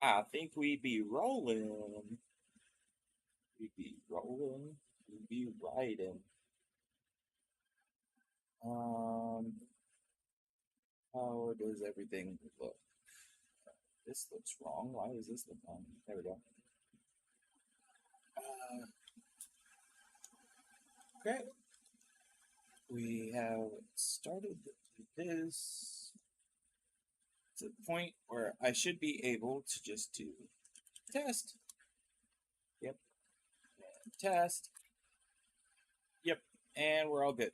I think we be rolling. We be rolling. We be riding. How does everything look? This looks wrong. Why is this look wrong? There we go. Okay. We have started this to the point where I should be able to just do test. Yep. And test. Yep. And we're all good.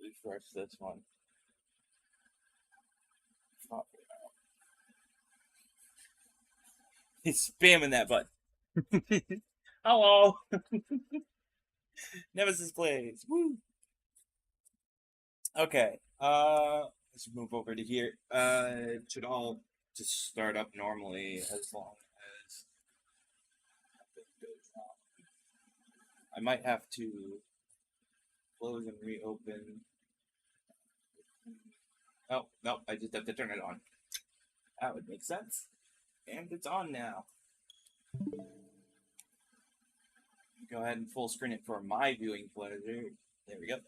Refresh this one. He's spamming that button. Hello. Nemesis plays. Woo. Okay. Let's move over to here. It should all just start up normally as long as nothing goes wrong. I might have to close and reopen. Oh, no, I just have to turn it on. That would make sense. And it's on now. Go ahead and full screen it for my viewing pleasure. There we go.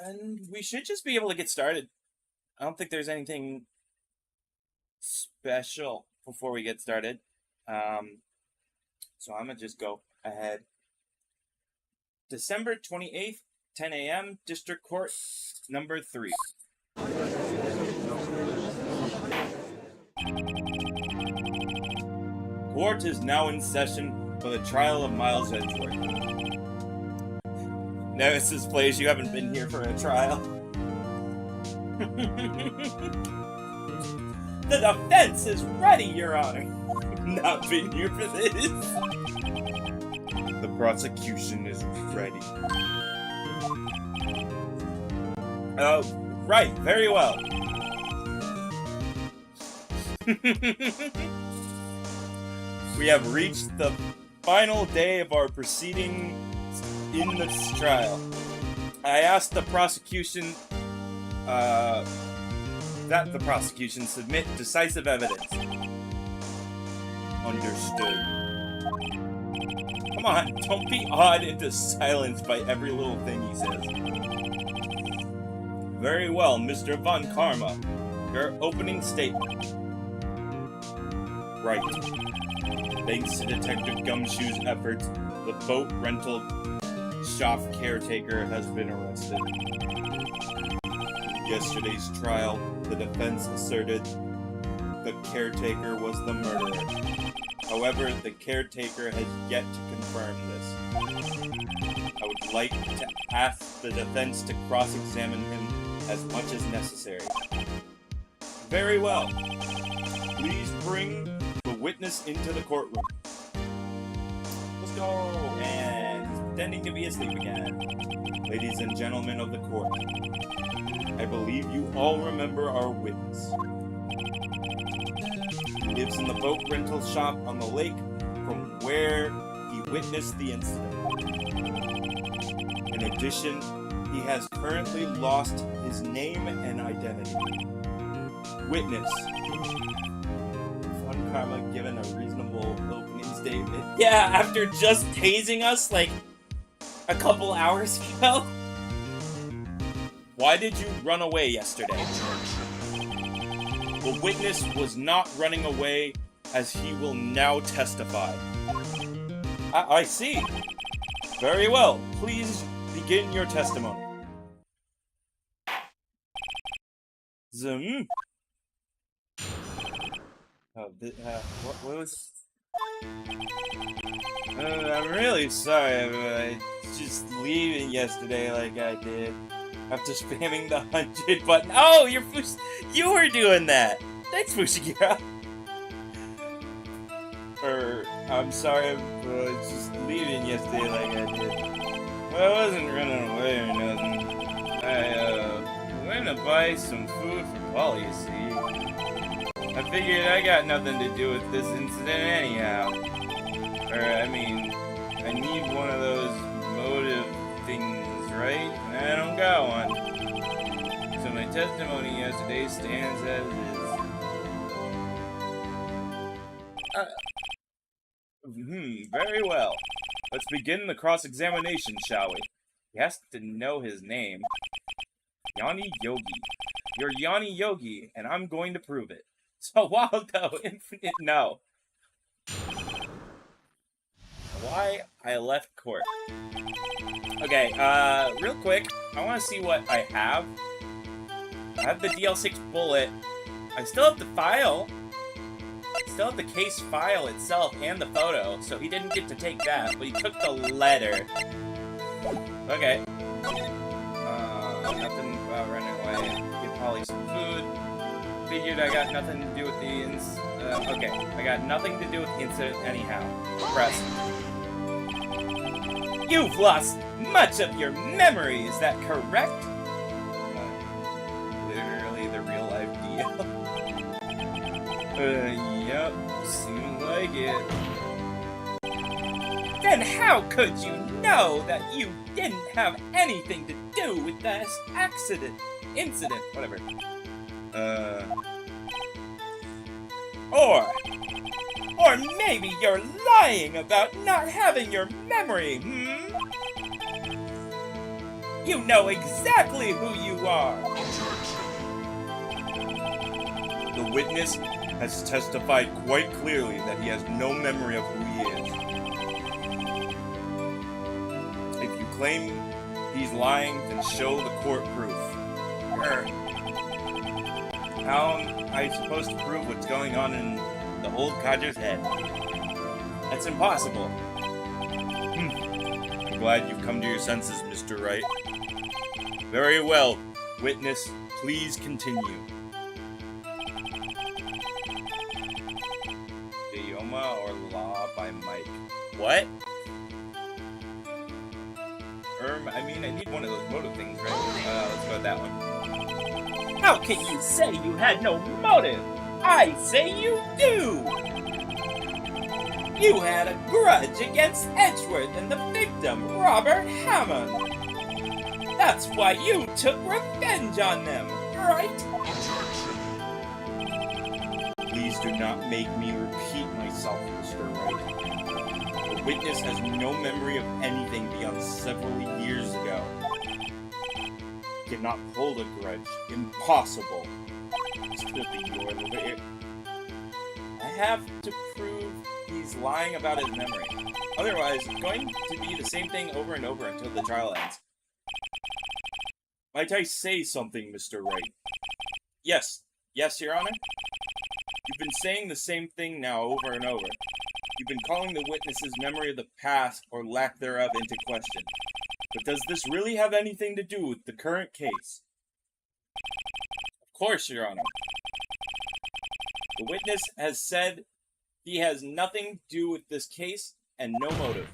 And we should just be able to get started. I don't think there's anything special before we get started. So I'm going to just go ahead. December 28th, 10 a.m., District Court, number 3. Court is now in session for the trial of Miles Edgeworth. Nemesis plays, you haven't been here for a trial. The defense is ready, Your Honor. Not been here for this. The prosecution is ready. Oh, right, very well. We have reached the final day of our proceedings in this trial. I asked the prosecution that the prosecution submit decisive evidence. Understood. Come on, don't be awed into silence by every little thing he says. Very well, Mr. Von Karma. Your opening statement. Right. Thanks to Detective Gumshoe's efforts, the boat rental shop caretaker has been arrested. In yesterday's trial, the defense asserted the caretaker was the murderer. However, the caretaker has yet to confirm this. I would like to ask the defense to cross-examine him as much as necessary. Very well. Please bring the witness into the courtroom. Let's go. And he's pretending to be asleep again. Ladies and gentlemen of the court, I believe you all remember our witness. He lives in the boat rental shop on the lake from where he witnessed the incident. In addition, he has currently lost his name and identity. Witness. Fun Karma given a reasonable opening statement. Yeah, after just tasing us like a couple hours ago. Why did you run away yesterday? The witness was not running away, as he will now testify. I see. Very well. Please begin your testimony. Zoom. Oh, what was... I'm really sorry, but I just leaving yesterday like I did. After spamming the 100 button. Oh, you were doing that. Thanks, Fushiguro. I'm sorry, but I was just leaving yesterday like I did. Well, I wasn't running away or nothing. I went to buy some food for Paul, you see. I figured I got nothing to do with this incident anyhow. I need one of those motive things, right? I don't got one. my testimony as today stands as is. Very well. Let's begin the cross-examination, shall we? He has to know his name. Yanni Yogi. You're Yanni Yogi, and I'm going to prove it. So Waldo, infinite no. Why I left court. Okay, real quick, I want to see what I have. I have the DL6 bullet. I still have the file. I still have the case file itself and the photo, so he didn't get to take that, but he took the letter. Okay. Nothing about running away. Give Polly some food. Figured I got nothing to do with the okay. I got nothing to do with the incident anyhow. Press. You've lost much of your memory, is that correct? Literally the real life deal. Yep, seems like it. Then how could you know that you didn't have anything to do with this incident, whatever. Or maybe you're lying about not having your memory, You know exactly who you are! The witness has testified quite clearly that he has no memory of who he is. If you claim he's lying, then show the court proof. How am I supposed to prove what's going on in the old codger's head? That's impossible. I'm glad you've come to your senses, Mr. Wright. Very well. Witness, please continue. Dioma or Law by Mike. What? I mean, I need one of those motive things, right? Let's go with that one. How can you say you had no motive? I say you do! You had a grudge against Edgeworth and the victim, Robert Hammond. That's why you took revenge on them, right? Please do not make me repeat myself, Mr. Wright. The witness has no memory of anything beyond several years ago. He cannot hold a grudge. Impossible. It's gonna be your little. I have to prove he's lying about his memory. Otherwise, it's going to be the same thing over and over until the trial ends. Might I say something, Mr. Wright? Yes. Yes, Your Honor? You've been saying the same thing now over and over. You've been calling the witness's memory of the past, or lack thereof, into question. But does this really have anything to do with the current case? Of course, Your Honor. The witness has said he has nothing to do with this case and no motive.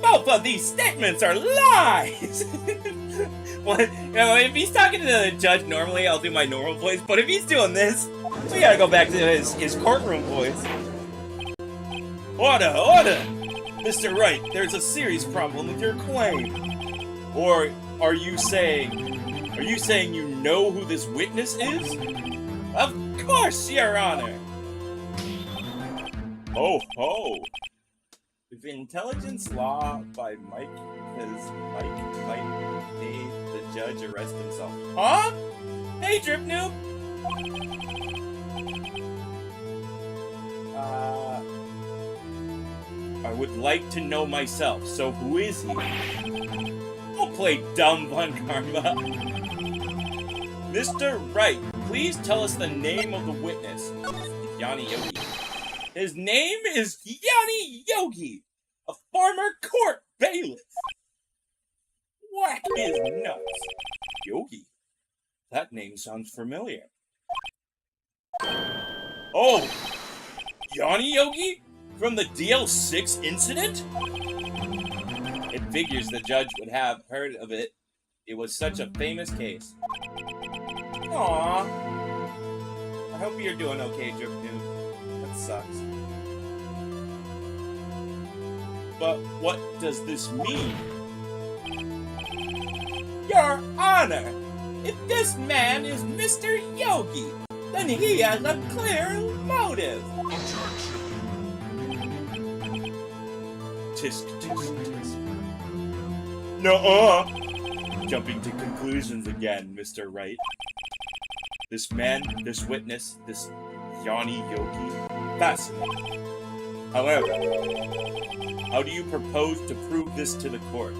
Both of these statements are lies! Well, you know, if he's talking to the judge normally, I'll do my normal voice, but if he's doing this, we gotta go back to his courtroom voice. Order, order! Mr. Wright, there's a serious problem with your claim. Or are you saying you know who this witness is? Of course, Your Honor! Oh ho! With intelligence law by Mike, because Mike might made the judge arrest himself. Huh? Hey, Drip Noob! I would like to know myself, so who is he? Don't play dumb, Von Karma. Mr. Wright, please tell us the name of the witness. Yanni Yogi. His name is Yanni Yogi, a former court bailiff. Whack his nuts. Yogi. That name sounds familiar. Oh! Yanni Yogi? From the DL6 incident? It figures the judge would have heard of it. It was such a famous case. Aww. I hope you're doing okay, Drip Noob. That sucks. But what does this mean? Your Honor! If this man is Mr. Yogi, then he has a clear motive. Tisk, tisk, tisk. Nuh-uh. Jumping to conclusions again, Mr. Wright. This man, this witness, this Yanni Yogi, fascinating. However, how do you propose to prove this to the court?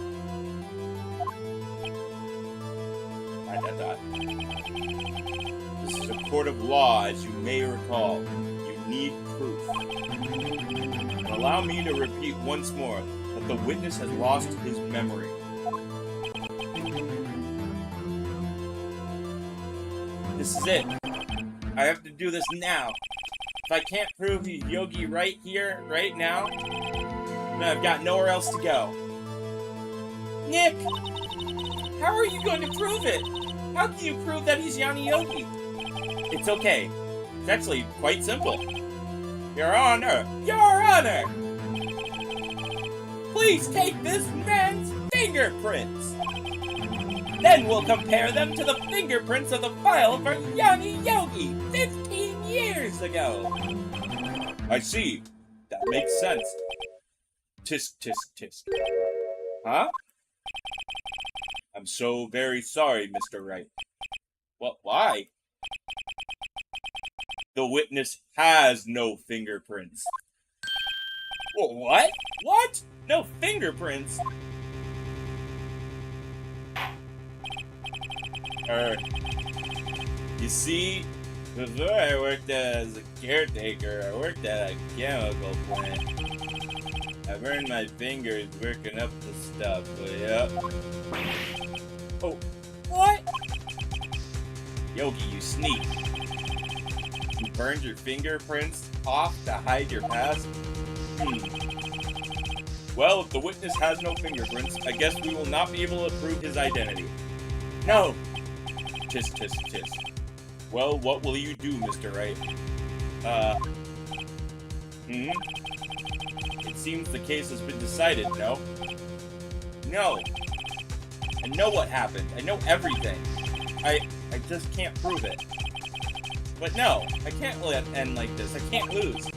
This is a court of law, as you may recall. You need proof. And allow me to repeat once more that the witness has lost his memory. This is it. I have to do this now. If I can't prove he's Yogi right here, right now, then I've got nowhere else to go. Nick! How are you going to prove it? How can you prove that he's Yanni Yogi? It's okay. It's actually quite simple. Your Honor! Your Honor! Please take this man's fingerprints! Then we'll compare them to the fingerprints of the file for Yanni Yogi 15 years ago. I see. That makes sense. Tisk, tisk, tisk. Huh? I'm so very sorry, Mr. Wright. What? Why? The witness has no fingerprints. What? What? No fingerprints? You see, before I worked as a caretaker, I worked at a chemical plant. I burned my fingers working up the stuff, but yep. Oh, what? Yogi, you sneak. You burned your fingerprints off to hide your past? Well, if the witness has no fingerprints, I guess we will not be able to prove his identity. No! Tisk, tisk, tisk. Well, what will you do, Mr. Wright? It seems the case has been decided, no? No! I know what happened. I know everything. I just can't prove it. But no, I can't let it end like this. I can't lose.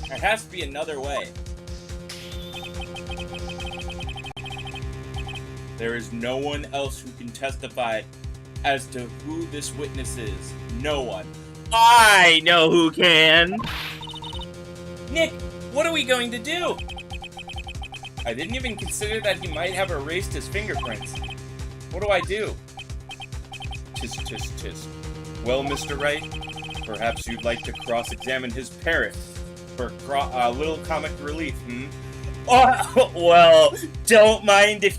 There has to be another way. There is no one else who can testify as to who this witness is. No one. I know who can! Nick, what are we going to do? I didn't even consider that he might have erased his fingerprints. What do I do? Tisk, tisk, tisk. Well, Mr. Wright, perhaps you'd like to cross-examine his parrot for a little comic relief, Oh, well, don't mind if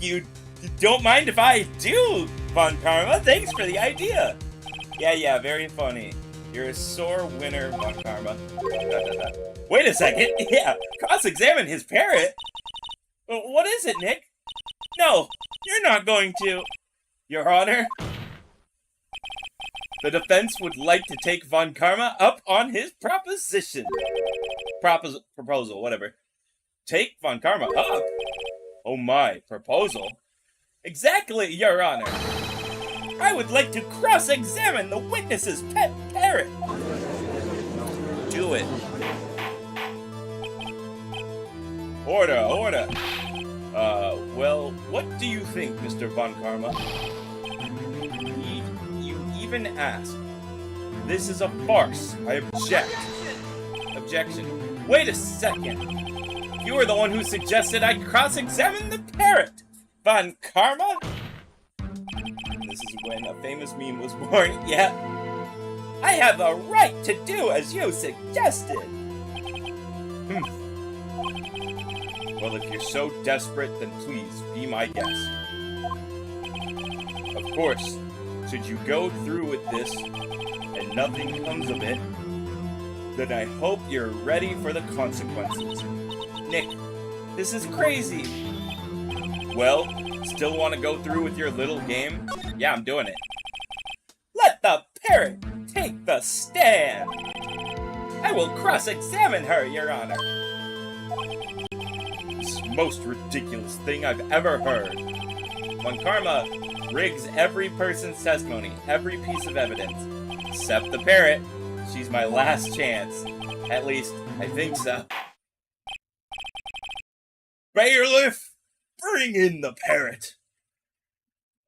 I do, Von Karma. Thanks for the idea. Yeah, very funny. You're a sore winner, Von Karma. Wait a second. Yeah, cross-examine his parrot? What is it, Nick? No, you're not going to. Your Honor, the defense would like to take Von Karma up on his proposition. Proposal, whatever. Take Von Karma up? Oh my, proposal? Exactly, Your Honor. I would like to cross-examine the witness's pet parrot. Do it. Order. Well, what do you think, Mr. Von Karma? You even ask. This is a farce. I object. Objection. Wait a second. You were the one who suggested I cross-examine the parrot. Von Karma? This is when a famous meme was born. Yeah. I have a right to do as you suggested. Well, if you're so desperate, then please be my guest. Of course, should you go through with this and nothing comes of it, then I hope you're ready for the consequences. Nick, this is crazy. Well, still want to go through with your little game? Yeah, I'm doing it. Let the parrot take the stand. I will cross-examine her, Your Honor. This is the most ridiculous thing I've ever heard. Von Karma, rigs every person's testimony, every piece of evidence. Except the parrot. She's my last chance. At least, I think so. Bailiff, bring in the parrot.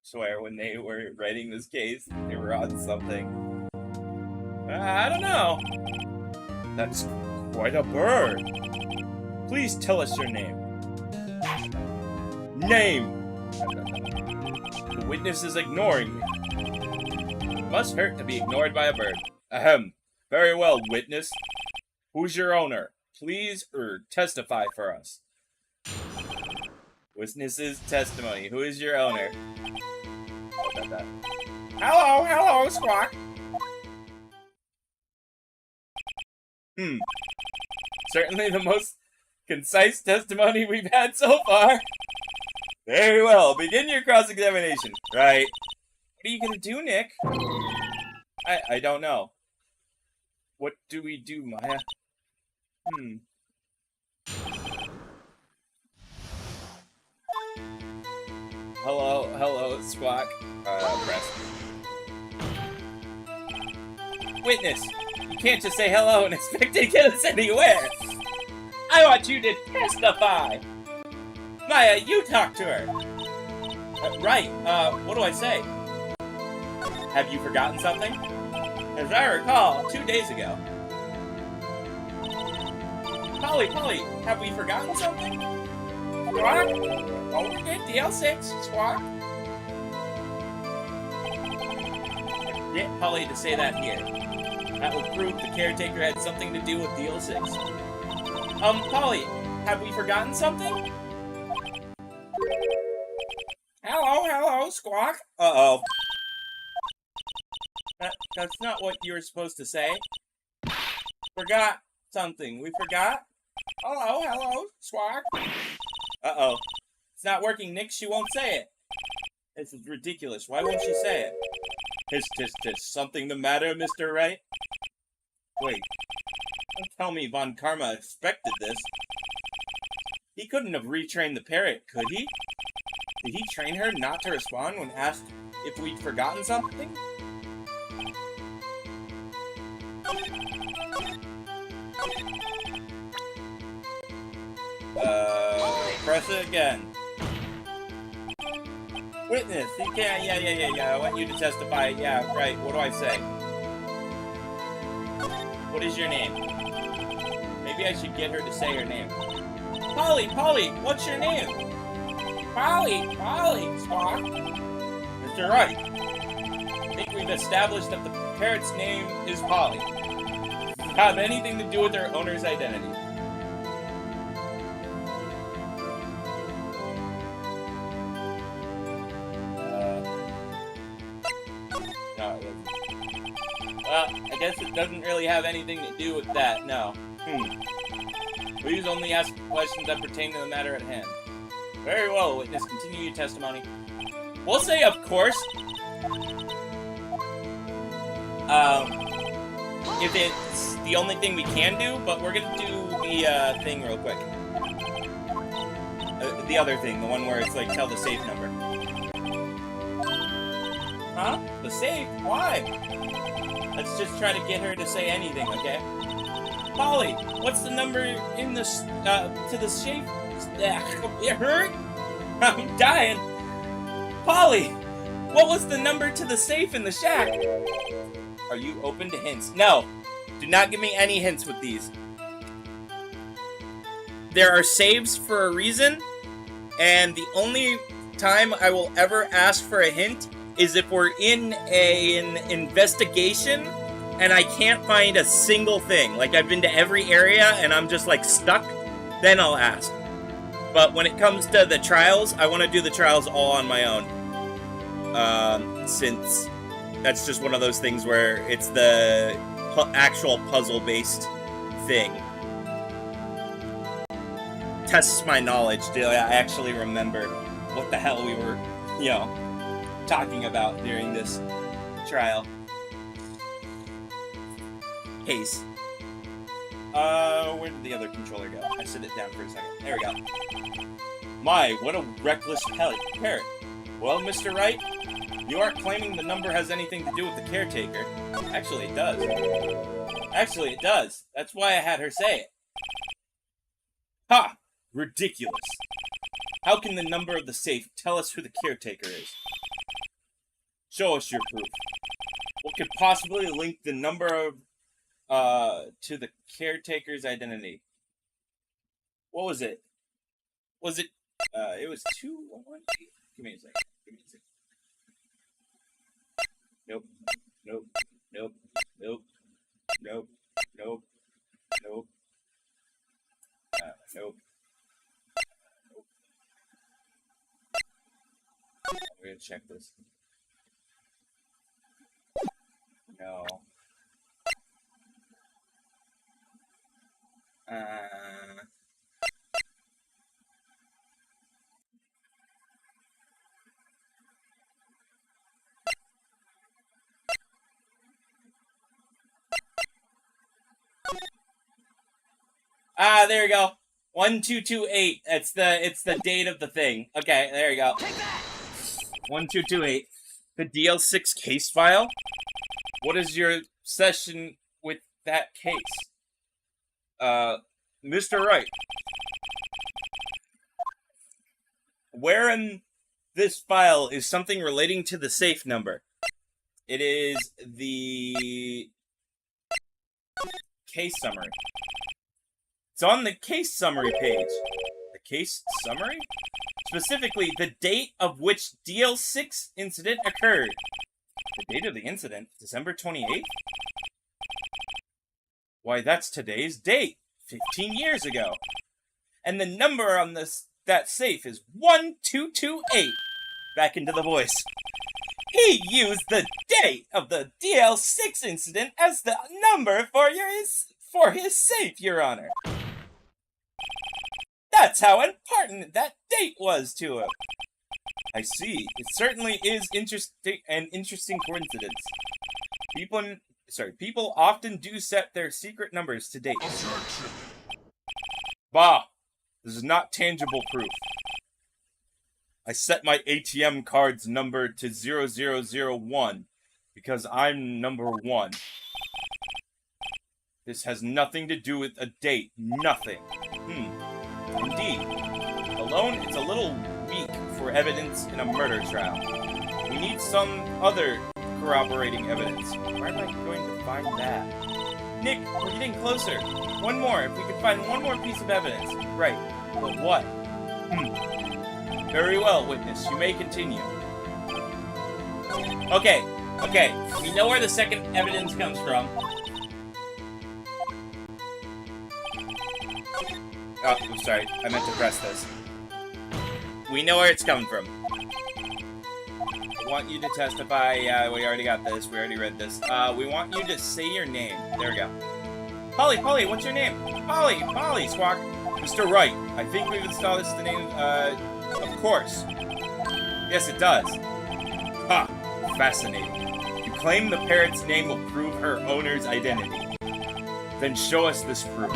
Swear when they were writing this case, they were on something. I don't know. That's quite a bird. Please tell us your name. Name. The witness is ignoring me. It must hurt to be ignored by a bird. Ahem. Very well, witness. Who's your owner? Please, testify for us. Witness's testimony. Who is your owner? Hello, Squawk. Certainly the most concise testimony we've had so far. Very well. Begin your cross-examination. Right. What are you gonna do, Nick? I don't know. What do we do, Maya? Hello, Squawk. Press. Witness, you can't just say hello and expect to get us anywhere. I want you to testify. Maya, you talk to her. Right, what do I say? Have you forgotten something? As I recall, 2 days ago. Polly, have we forgotten something? Squawk? Oh, we did DL6, Squawk. Get Polly to say that here. That will prove the caretaker had something to do with DL6. Polly, have we forgotten something? Hello, Squawk. Uh-oh. That's not what you were supposed to say. Forgot something. We forgot? Hello, Squawk. Uh-oh. It's not working, Nick. She won't say it. This is ridiculous. Why won't she say it? Tis. Something the matter, Mr. Wright? Wait. Don't tell me Von Karma expected this. He couldn't have retrained the parrot, could he? Did he train her not to respond when asked if we'd forgotten something? Press it again. Witness, you can't, yeah, I want you to testify, yeah, right, what do I say? What is your name? Maybe I should get her to say her name. Polly, what's your name? Polly, Squawk. Mr. Wright, I think we've established that the parrot's name is Polly. Does it have anything to do with their owner's identity? No, it doesn't. Well, I guess it doesn't really have anything to do with that, no. Please only ask questions that pertain to the matter at hand. Very well, witness. Continue your testimony. We'll say, of course. If it's the only thing we can do, but we're gonna do the thing real quick. The other thing, the one where it's like, tell the safe number. Huh? The safe? Why? Let's just try to get her to say anything, okay? Polly, what's the number in the, to the safe? It hurt? I'm dying. Polly, what was the number to the safe in the shack? Are you open to hints? No. Do not give me any hints with these. There are saves for a reason, and the only time I will ever ask for a hint is if we're in an investigation and I can't find a single thing. Like, I've been to every area and I'm just, like, stuck. Then I'll ask. But when it comes to the trials, I want to do the trials all on my own. Since that's just one of those things where it's the actual puzzle-based thing. Tests my knowledge. Do I actually remember what the hell we were, talking about during this trial? Case. Where did the other controller go? I set it down for a second. There we go. My, what a reckless parrot. Well, Mr. Wright, You aren't claiming the number has anything to do with the caretaker. Actually, it does. Actually, it does. That's why I had her say it. Ha! Ridiculous. How can the number of the safe tell us who the caretaker is? Show us your proof. What could possibly link the number of, to the caretaker's identity? What was it? Was it, it was 2118? Give me a second. Give me a second. Nope. Nope. Nope. Nope. Nope. Nope. Nope. Nope. Nope. I'm gonna check this. No. There you go. 1228. It's the date of the thing. Okay, there you go. 1228. The DL6 case file? What is your session with that case? Mr. Wright. Where in this file is something relating to the safe number? It is the case summary. It's on the case summary page. The case summary? Specifically, the date of which DL6 incident occurred. The date of the incident? December 28th? Why, that's today's date. 15 years ago. And the number on that safe is 1228. Back into the voice. He used the date of the DL6 incident as the number for his safe, Your Honor. That's how important that date was to him. I see. It certainly is an interesting coincidence. People often do set their secret numbers to dates. Objection. Bah! This is not tangible proof. I set my ATM card's number to 0001 because I'm number 1. This has nothing to do with a date. Nothing. Indeed. Alone, it's a little weak for evidence in a murder trial. We need some other corroborating evidence. Where am I going to find that? Nick, we're getting closer. One more. If we could find one more piece of evidence. Right. But what? Very well, witness. You may continue. Okay. We know where the second evidence comes from. Oh, I'm sorry. I meant to press this. We know where it's coming from. I want you to testify. We already got this. We already read this. We want you to say your name. There we go. Polly, what's your name? Polly, Squawk. Mr. Wright, I think we've installed this the name, of course. Yes, it does. Ha! Fascinating. You claim the parrot's name will prove her owner's identity. Then show us this proof.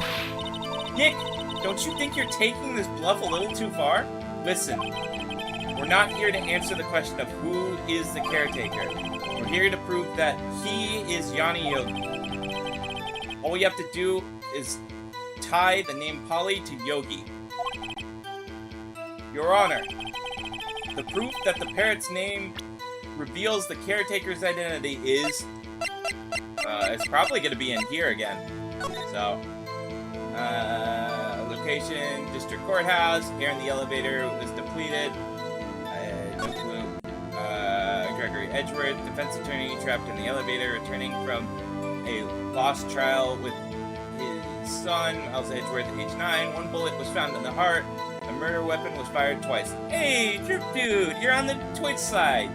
Nick, don't you think you're taking this bluff a little too far? Listen, we're not here to answer the question of who is the caretaker. We're here to prove that he is Yanni Yogi. All we have to do is tie the name Polly to Yogi. Your Honor, the proof that the parrot's name reveals the caretaker's identity is, it's probably going to be in here again. So, location, district courthouse, air in the elevator was depleted. No clue. Gregory Edgeworth, defense attorney, trapped in the elevator, returning from a lost trial with his son, Miles Edgeworth, age 9. One bullet was found in the heart. The murder weapon was fired twice. Hey, Droop Dude, you're on the Twitch side.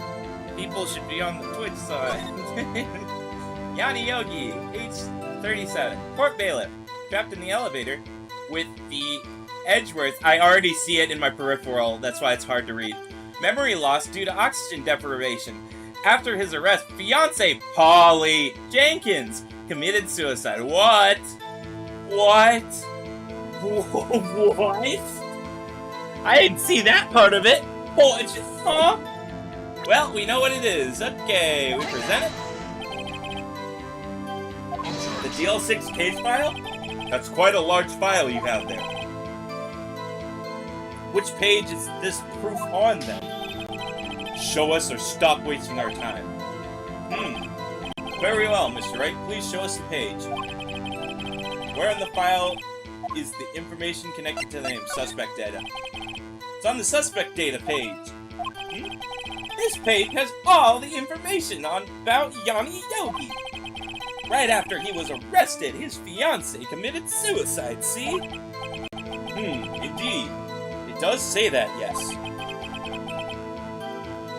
People should be on the Twitch side. Yanni Yogi, age 37. Court bailiff, trapped in the elevator with the Edgeworth. I already see it in my peripheral, that's why it's hard to read. Memory loss due to oxygen deprivation. After his arrest, fiancé Polly Jenkins committed suicide. What? What? What? I didn't see that part of it. Oh, it's just, huh? Well, we know what it is. Okay, we present it. The DL6 case file? That's quite a large file you have there. Which page is this proof on, then? Show us or stop wasting our time. Very well, Mr. Wright. Please show us the page. Where in the file is the information connected to the name? Suspect data. It's on the suspect data page. This page has all the information about Yanni Yogi. Right after he was arrested, his fiancée committed suicide, see? Indeed. It does say that, yes.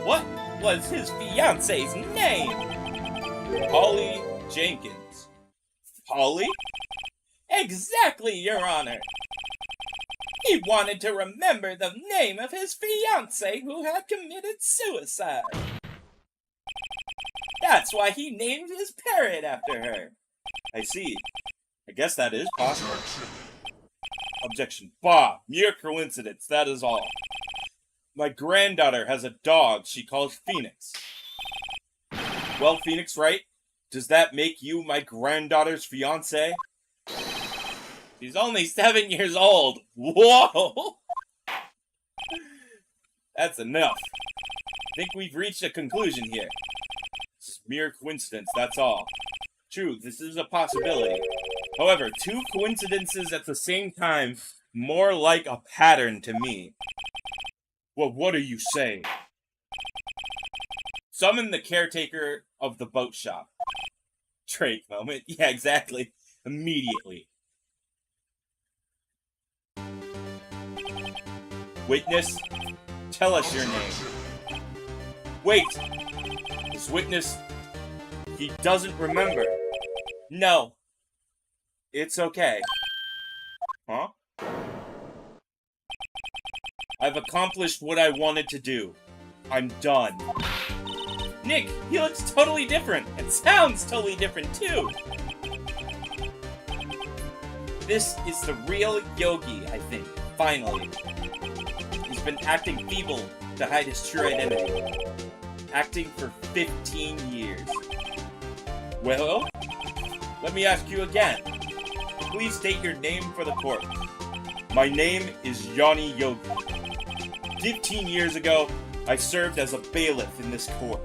What was his fiancée's name? Polly Jenkins. Polly? Exactly, Your Honor. He wanted to remember the name of his fiancée who had committed suicide. That's why he named his parrot after her. I see. I guess that is possible. Objection. Bah! Mere coincidence, that is all. My granddaughter has a dog she calls Phoenix. Well, Phoenix Wright, does that make you my granddaughter's fiancé? She's only 7 years old. Whoa! That's enough. I think we've reached a conclusion here. It's mere coincidence, that's all. True, this is a possibility. However, two coincidences at the same time, more like a pattern to me. Well, what are you saying? Summon the caretaker of the boat shop. Drake moment. Yeah, exactly. Immediately. Witness, tell us your name. Wait! This witness, he doesn't remember. No. It's okay. Huh? I've accomplished what I wanted to do. I'm done. Nick, he looks totally different, and sounds totally different, too. This is the real Yogi, I think, finally. He's been acting feeble to hide his true identity. Acting for 15 years. Well, let me ask you again. Please state your name for the court. My name is Yanni Yogi. 15 years ago, I served as a bailiff in this court.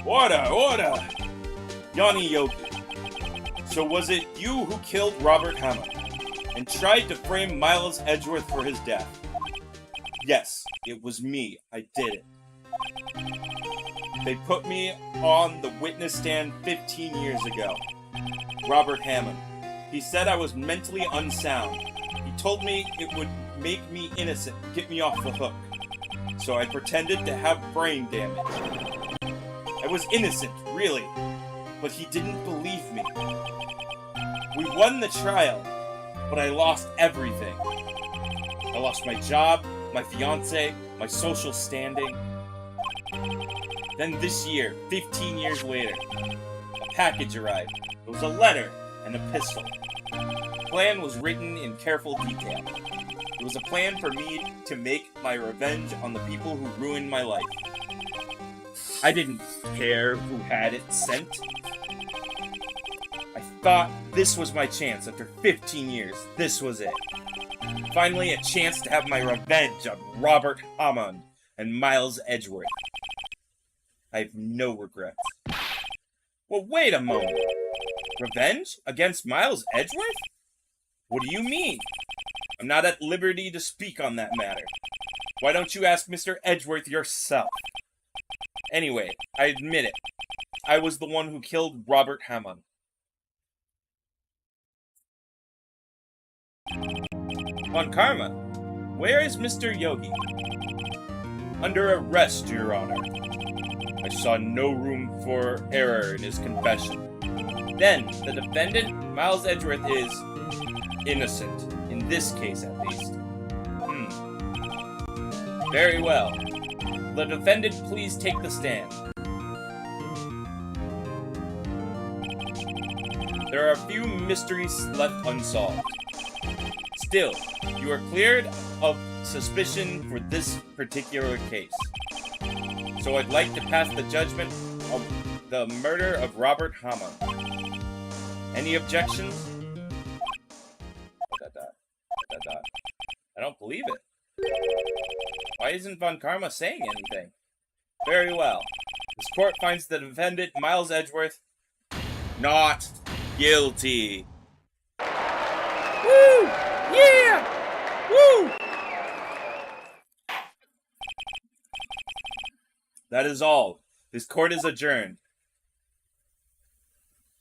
Order! Yanni Yogi. So was it you who killed Robert Hammond and tried to frame Miles Edgeworth for his death? Yes, it was me. I did it. They put me on the witness stand 15 years ago. Robert Hammond. He said I was mentally unsound. He told me it would make me innocent, get me off the hook. So I pretended to have brain damage. I was innocent, really, but he didn't believe me. We won the trial, but I lost everything. I lost my job, my fiancé, my social standing. Then this year, 15 years later, a package arrived. It was a letter and a pistol. The plan was written in careful detail. It was a plan for me to make my revenge on the people who ruined my life. I didn't care who had it sent. I thought this was my chance after 15 years. This was it. Finally, a chance to have my revenge on Robert Hammond and Miles Edgeworth. I have no regrets. Well, wait a moment. Revenge against Miles Edgeworth? What do you mean? I'm not at liberty to speak on that matter. Why don't you ask Mr. Edgeworth yourself? Anyway, I admit it. I was the one who killed Robert Hammond. On Karma, where is Mr. Yogi? Under arrest, Your Honor. I saw no room for error in his confession. Then, the defendant, Miles Edgeworth, is innocent. In this case, at least. Very well. The defendant, please take the stand. There are a few mysteries left unsolved. Still, you are cleared of suspicion for this particular case. So I'd like to pass the judgment of the murder of Robert Hammond. Any objections? I don't believe it. Why isn't Von Karma saying anything? Very well. This court finds the defendant, Miles Edgeworth, not guilty. Woo! Yeah! Woo! That is all. This court is adjourned.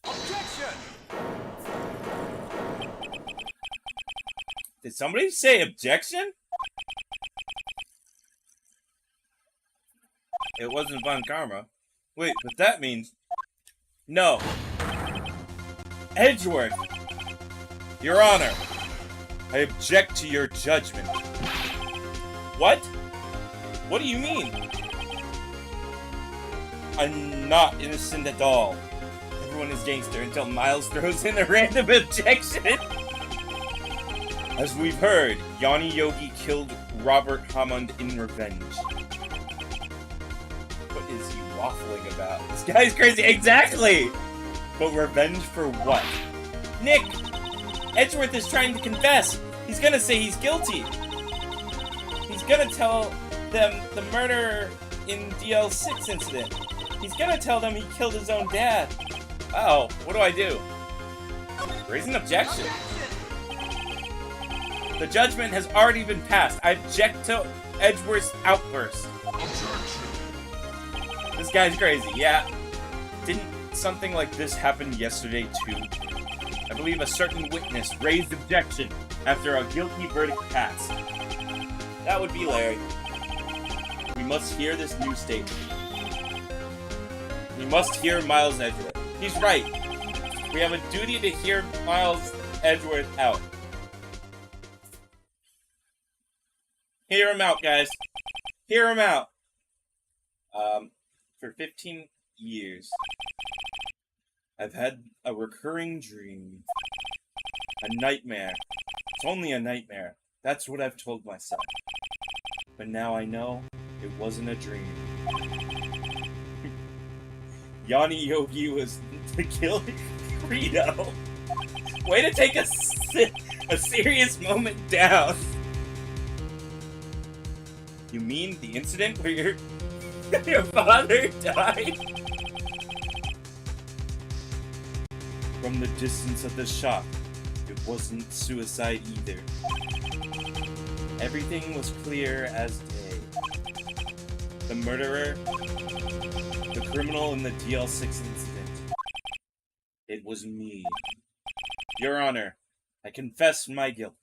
Objection! Did somebody say objection? It wasn't Von Karma. Wait, but that means... No. Edgeworth! Your Honor, I object to your judgment. What? What do you mean? I'm not innocent at all. Everyone is gangster until Miles throws in a random objection. As we've heard, Yanni Yogi killed Robert Hammond in revenge. What is he waffling about? This guy's crazy. Exactly! But revenge for what? Nick! Edgeworth is trying to confess. He's gonna say he's guilty. He's gonna tell them the murder in DL6 incident. He's gonna tell them he killed his own dad. Uh-oh, what do I do? Raise an objection. The judgment has already been passed. I object to Edgeworth's outburst. This guy's crazy, yeah. Didn't something like this happen yesterday too? I believe a certain witness raised objection after a guilty verdict passed. That would be Larry. We must hear this new statement. We must hear Miles Edgeworth. He's right. We have a duty to hear Miles Edgeworth out. Hear him out, guys. Hear him out. For 15 years, I've had a recurring dream. A nightmare. It's only a nightmare. That's what I've told myself. But now I know it wasn't a dream. Yanni Yogi was the killer Rito. Way to take a serious moment down. You mean the incident where your father died? From the distance of the shop, it wasn't suicide either. Everything was clear as day. The murderer, the criminal in the DL6 incident. It was me. Your Honor, I confess my guilt.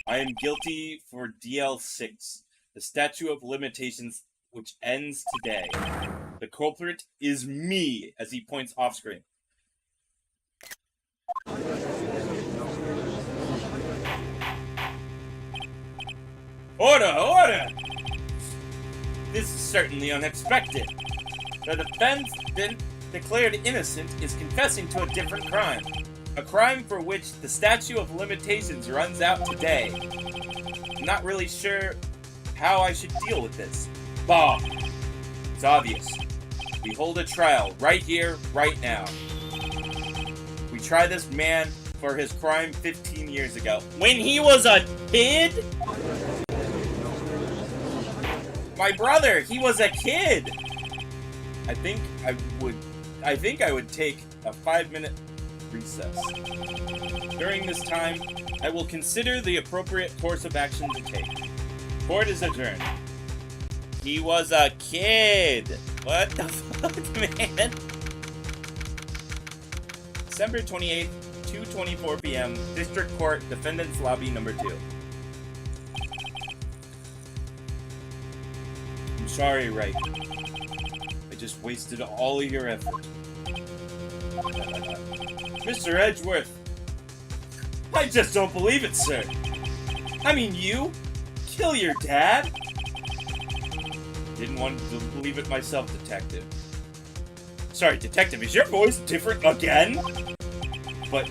I am guilty for DL6, the statute of limitations which ends today. The culprit is me, as he points off screen. Order! Order! This is certainly unexpected. The defendant declared innocent is confessing to a different crime. A crime for which the statute of limitations runs out today. I'm not really sure how I should deal with this. Bob! It's obvious. We hold a trial right here, right now. We try this man for his crime 15 years ago. When he was a kid? My brother, he was a kid! I think I would take a 5-minute recess. During this time, I will consider the appropriate course of action to take. Court is adjourned. He was a kid! What the fuck, man? December 28th, 2:24 p.m., District Court, Defendant's Lobby number 2. I'm sorry, Wright. I just wasted all of your effort. Mr. Edgeworth! I just don't believe it, sir! I mean, you? Kill your dad? Didn't want to believe it myself, Detective. Sorry, Detective, is your voice different again? But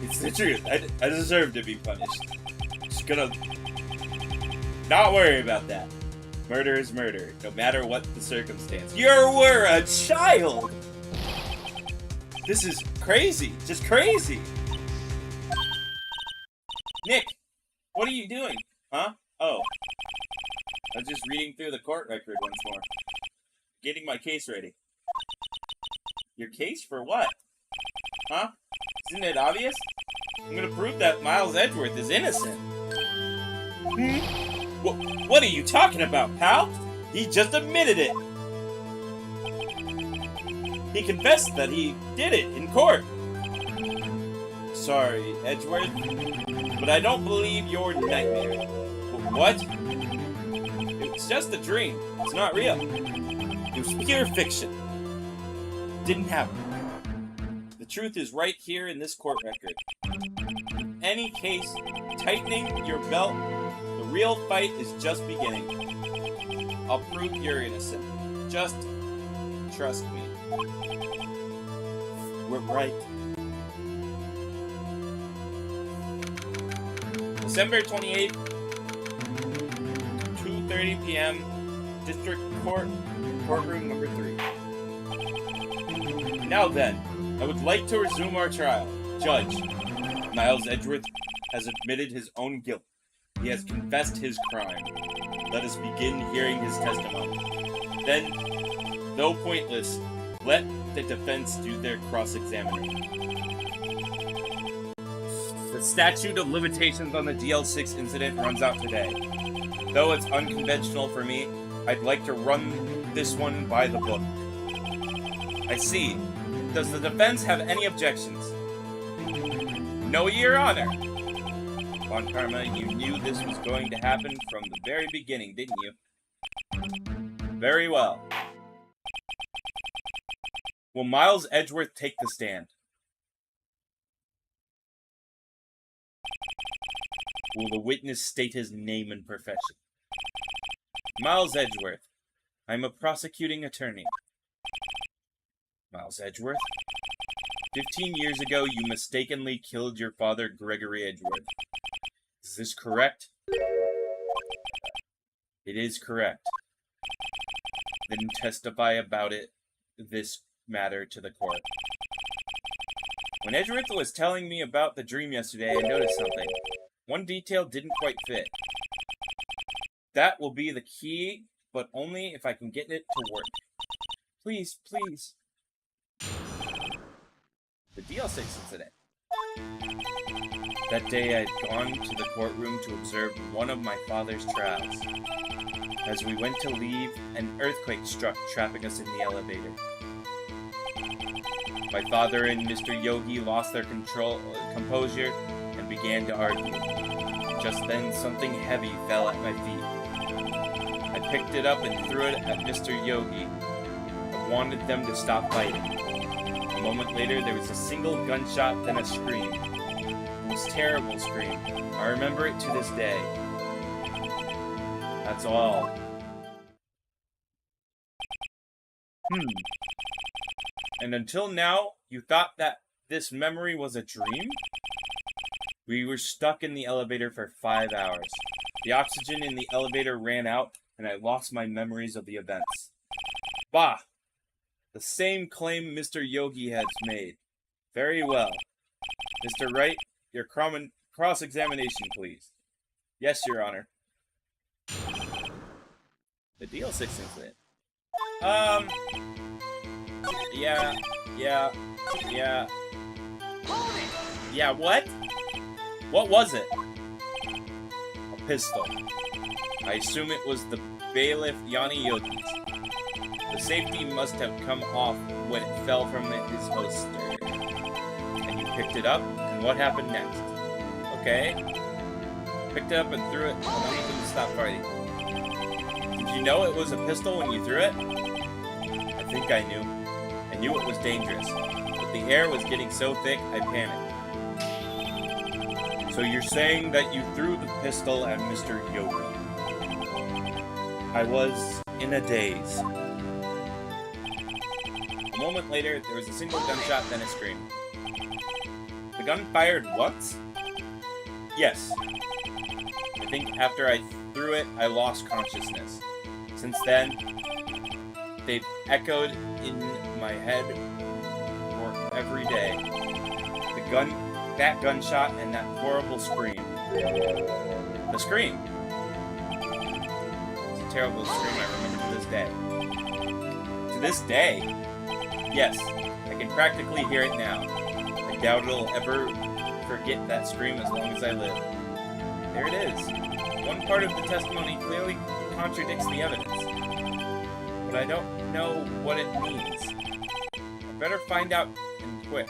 It's the truth. I deserve to be punished. Just gonna not worry about that. Murder is murder, no matter what the circumstance. You were a child! This is crazy. Just crazy. Nick, what are you doing? Huh? Oh. I was just reading through the court record once more. Getting my case ready. Your case for what? Huh? Isn't it obvious? I'm gonna prove that Miles Edgeworth is innocent. What are you talking about, pal? He just admitted it. He confessed that he did it in court. Sorry, Edgeworth, but I don't believe your nightmare. What? It's just a dream. It's not real. It was pure fiction. Didn't happen. The truth is right here in this court record. In any case, tightening your belt, the real fight is just beginning. I'll prove you're innocent. Just trust me. We're right. December 28th, 2:30 p.m., District Court, Courtroom number 3. Now then, I would like to resume our trial. Judge, Miles Edgeworth has admitted his own guilt. He has confessed his crime. Let us begin hearing his testimony. Then, though pointless, let the defense do their cross-examination. The statute of limitations on the DL6 incident runs out today. Though it's unconventional for me, I'd like to run this one by the book. I see. Does the defense have any objections? No, Your Honor. Von Karma, you knew this was going to happen from the very beginning, didn't you? Very well. Will Miles Edgeworth take the stand? Will the witness state his name and profession? Miles Edgeworth. I'm a prosecuting attorney. Miles Edgeworth. 15 years ago, you mistakenly killed your father, Gregory Edgeworth. Is this correct? It is correct. Then testify about this matter to the court. When Edgeworth was telling me about the dream yesterday, I noticed something. One detail didn't quite fit. That will be the key, but only if I can get it to work. Please, please. The DL6 incident. That day I had gone to the courtroom to observe one of my father's trials. As we went to leave, an earthquake struck, trapping us in the elevator. My father and Mr. Yogi lost their composure and began to argue. Just then, something heavy fell at my feet. I picked it up and threw it at Mr. Yogi. I wanted them to stop fighting. A moment later, there was a single gunshot, then a scream. It was a terrible scream. I remember it to this day. That's all. And until now, you thought that this memory was a dream? We were stuck in the elevator for 5 hours. The oxygen in the elevator ran out, and I lost my memories of the events. Bah! The same claim Mr. Yogi has made. Very well. Mr. Wright, your cross-examination, please. Yes, Your Honor. The DL6 incident. Yeah. Yeah, what? What was it? A pistol. I assume it was the bailiff Yanni Yogi's. The safety must have come off when it fell from his holster. And you picked it up, and what happened next? Okay. Picked it up and threw it, and wanted them to stop fighting. Did you know it was a pistol when you threw it? I think I knew. I knew it was dangerous, but the air was getting so thick, I panicked. So you're saying that you threw the pistol at Mr. Yogi? I was in a daze. A moment later, there was a single gunshot, then a scream. The gun fired once? Yes. I think after I threw it, I lost consciousness. Since then, they've echoed in my head for every day. That gunshot, and that horrible scream. The scream. It's a terrible scream I remember to this day. To this day? Yes, I can practically hear it now. I doubt it'll ever forget that scream as long as I live. There it is. One part of the testimony clearly contradicts the evidence. But I don't know what it means. I better find out and quick.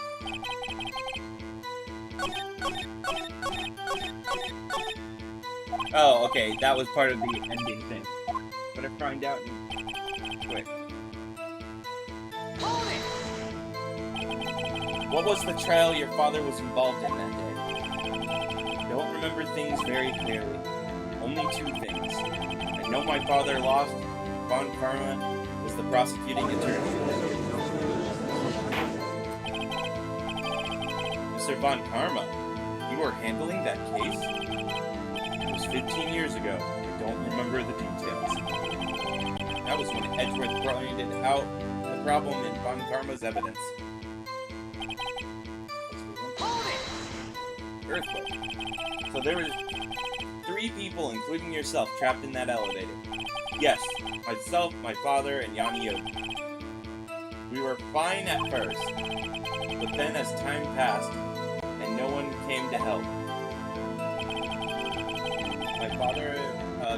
Oh, okay, that was part of the ending thing. Better find out and quick. What was the trial your father was involved in that day? I don't remember things very clearly. Only two things. I know my father lost. Von Karma was the prosecuting attorney. Mr. Von Karma, you were handling that case? It was 15 years ago. I don't remember the details. That was when Edgeworth pointed out the problem in Von Karma's evidence. Earthquake. So there were 3 people, including yourself, trapped in that elevator. Yes, myself, my father, and Yanni Yogi. We were fine at first, but then as time passed, and no one came to help. My father,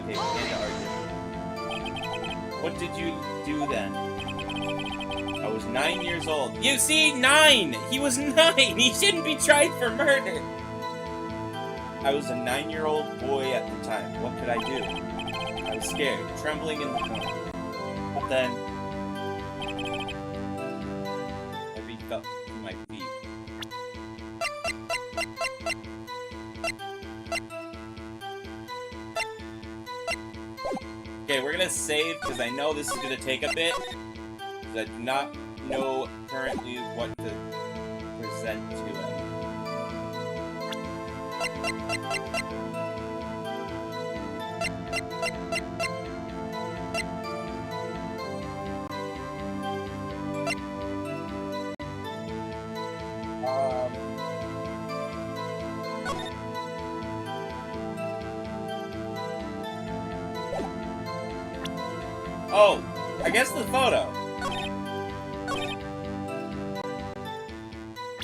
began to argue. What did you do then? I was 9 years old. You see, 9! He was 9! He shouldn't be tried for murder! I was a 9-year-old boy at the time. What could I do? I was scared, trembling in the corner. But then, I felt my feet. Okay, we're gonna save, because I know this is gonna take a bit. Because I do not know currently what to present to him. Oh, I guess the photo.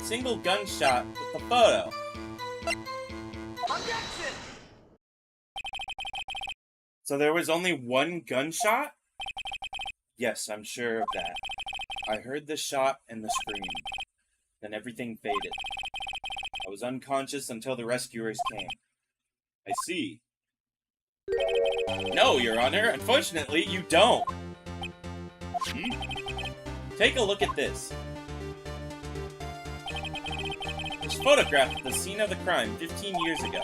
Single gunshot with the photo. Objection! So there was only one gunshot? Yes, I'm sure of that. I heard the shot and the scream. Then everything faded. I was unconscious until the rescuers came. I see. No, Your Honor. Unfortunately, you don't. Take a look at this. This photograph of the scene of the crime 15 years ago.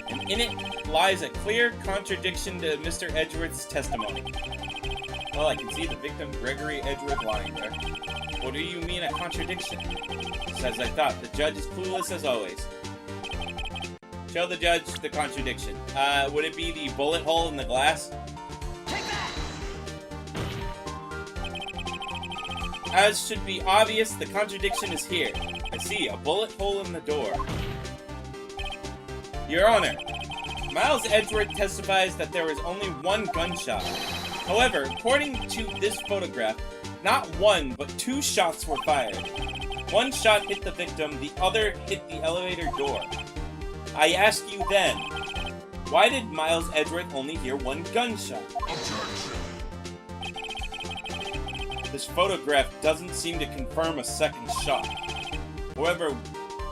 And in it lies a clear contradiction to Mr. Edgeworth's testimony. Well, I can see the victim, Gregory Edgeworth, lying there. What do you mean a contradiction? Just as I thought, the judge is clueless as always. Show the judge the contradiction. Would it be the bullet hole in the glass? Take that! As should be obvious, the contradiction is here. I see, a bullet hole in the door. Your Honor, Miles Edgeworth testifies that there was only one gunshot. However, according to this photograph, not one, but 2 shots were fired. One shot hit the victim, the other hit the elevator door. I ask you then, why did Miles Edgeworth only hear one gunshot? This photograph doesn't seem to confirm a second shot. However,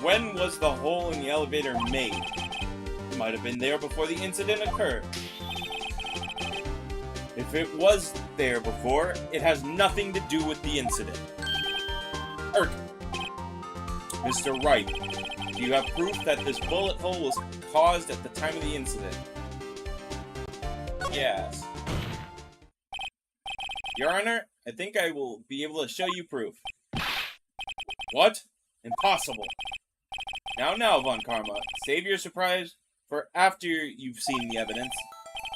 when was the hole in the elevator made? It might have been there before the incident occurred. If it was there before, it has nothing to do with the incident. Mr. Wright, do you have proof that this bullet hole was caused at the time of the incident? Yes. Your Honor, I think I will be able to show you proof. What? Impossible. Now, Von Karma, save your surprise for after you've seen the evidence.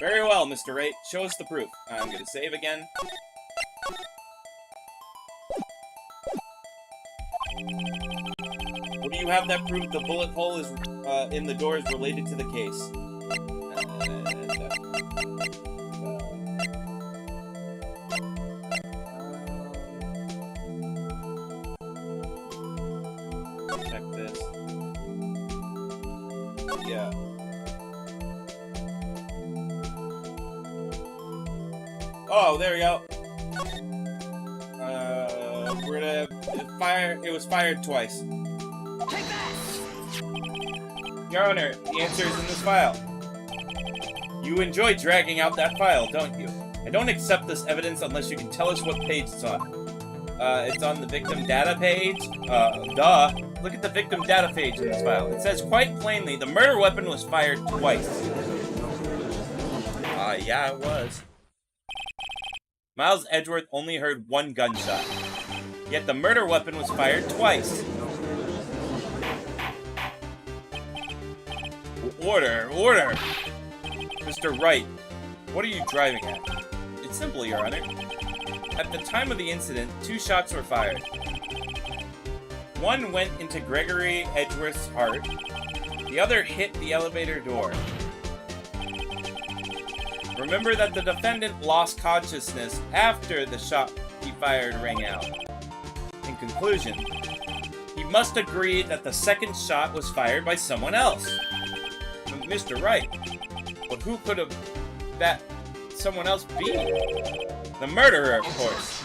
Very well, Mr. Wright. Show us the proof. I'm gonna save again. What do you have that prove the bullet hole is in the door is related to the case? Check this. Yeah. Oh, there we go. We're gonna fire. It was fired twice. Take that! Your Honor, the answer is in this file. You enjoy dragging out that file, don't you? I don't accept this evidence unless you can tell us what page it's on. It's on the victim data page. Duh. Look at the victim data page in this file. It says quite plainly the murder weapon was fired twice. Yeah, it was. Miles Edgeworth only heard one gunshot. Yet the murder weapon was fired twice. Order! Mr. Wright, what are you driving at? It's simple, Your Honor. At the time of the incident, 2 shots were fired. One went into Gregory Edgeworth's heart. The other hit the elevator door. Remember that the defendant lost consciousness after the shot he fired rang out. In conclusion, he must agree that the second shot was fired by someone else. Mr. Wright. But who could have that someone else be? The murderer, of course.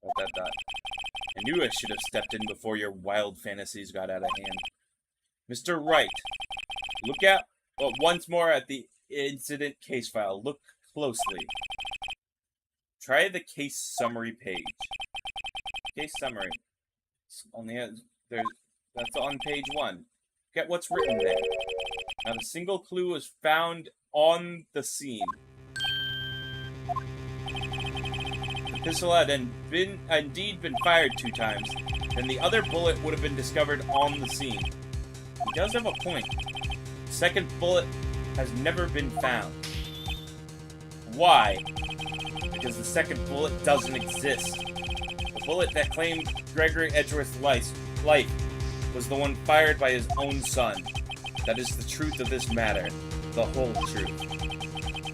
I knew I should have stepped in before your wild fantasies got out of hand. Mr. Wright, look at once more at the incident case file. Look closely. Try the case summary page. Case summary. That's on page 1. Get what's written there. Not a single clue was found on the scene. The pistol had indeed been fired 2 times, then the other bullet would have been discovered on the scene. He does have a point. The second bullet has never been found. Why? Because the second bullet doesn't exist. The bullet that claimed Gregory Edgeworth's life was the one fired by his own son. That is the truth of this matter. The whole truth.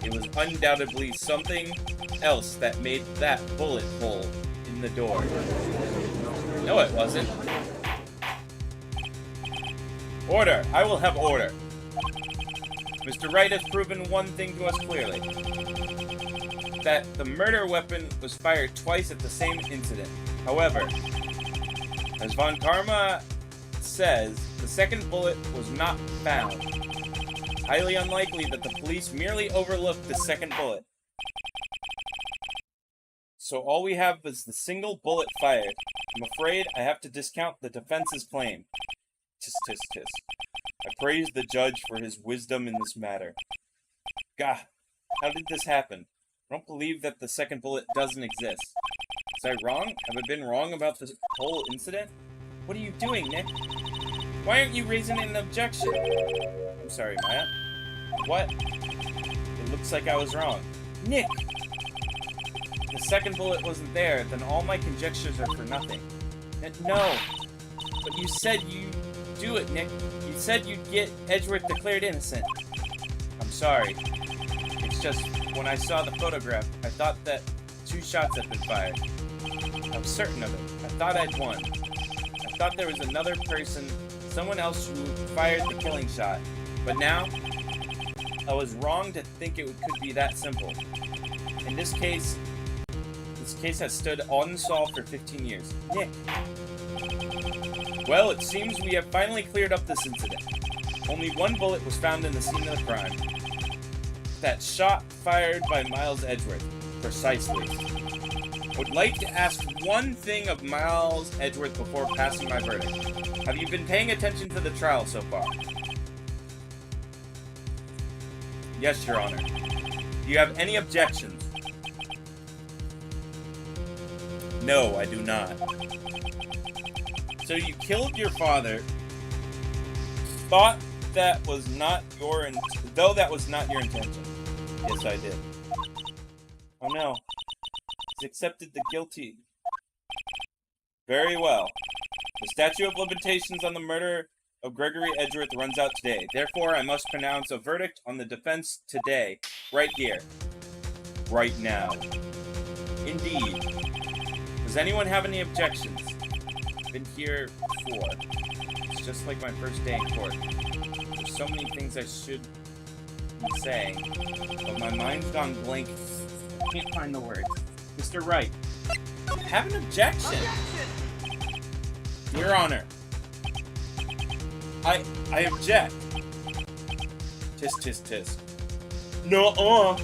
It was undoubtedly something else that made that bullet hole in the door. No, it wasn't. Order! I will have order. Mr. Wright has proven one thing to us clearly. That the murder weapon was fired twice at the same incident. However, as Von Karma says, the second bullet was not found. Highly unlikely that the police merely overlooked the second bullet. So all we have is the single bullet fired. I'm afraid I have to discount the defense's claim. Tisk, tisk, tisk. I praise the judge for his wisdom in this matter. Gah, how did this happen? I don't believe that the second bullet doesn't exist. Was I wrong? Have I been wrong about this whole incident? What are you doing, Nick? Why aren't you raising an objection? I'm sorry, Maya. What? It looks like I was wrong. Nick! The second bullet wasn't there, then all my conjectures are for nothing. No! But you said you'd do it, Nick. You said you'd get Edgeworth declared innocent. I'm sorry. It's just, when I saw the photograph, I thought that 2 shots had been fired. I'm certain of it. I thought I'd won. I thought there was another person, someone else who fired the killing shot. But now, I was wrong to think it could be that simple. In this case has stood unsolved for 15 years. Nick. Well, it seems we have finally cleared up this incident. Only 1 bullet was found in the scene of the crime. That shot fired by Miles Edgeworth. Precisely. I would like to ask one thing of Miles Edgeworth before passing my verdict. Have you been paying attention to the trial so far? Yes, Your Honor. Do you have any objections? No, I do not. So you killed your father, thought that was not your though that was not your intention. Yes, I did. Oh no. He's accepted the guilty. Very well. The statute of limitations on the murder of Gregory Edgeworth runs out today. Therefore, I must pronounce a verdict on the defense today, right here. Right now. Indeed. Does anyone have any objections? Been here before. It's just like my first day in court. There's so many things I should be saying, but my mind's gone blank. I can't find the words. Mr. Wright, I have an objection. Your Honor, I object. Tisk, tisk, tisk. No-uh.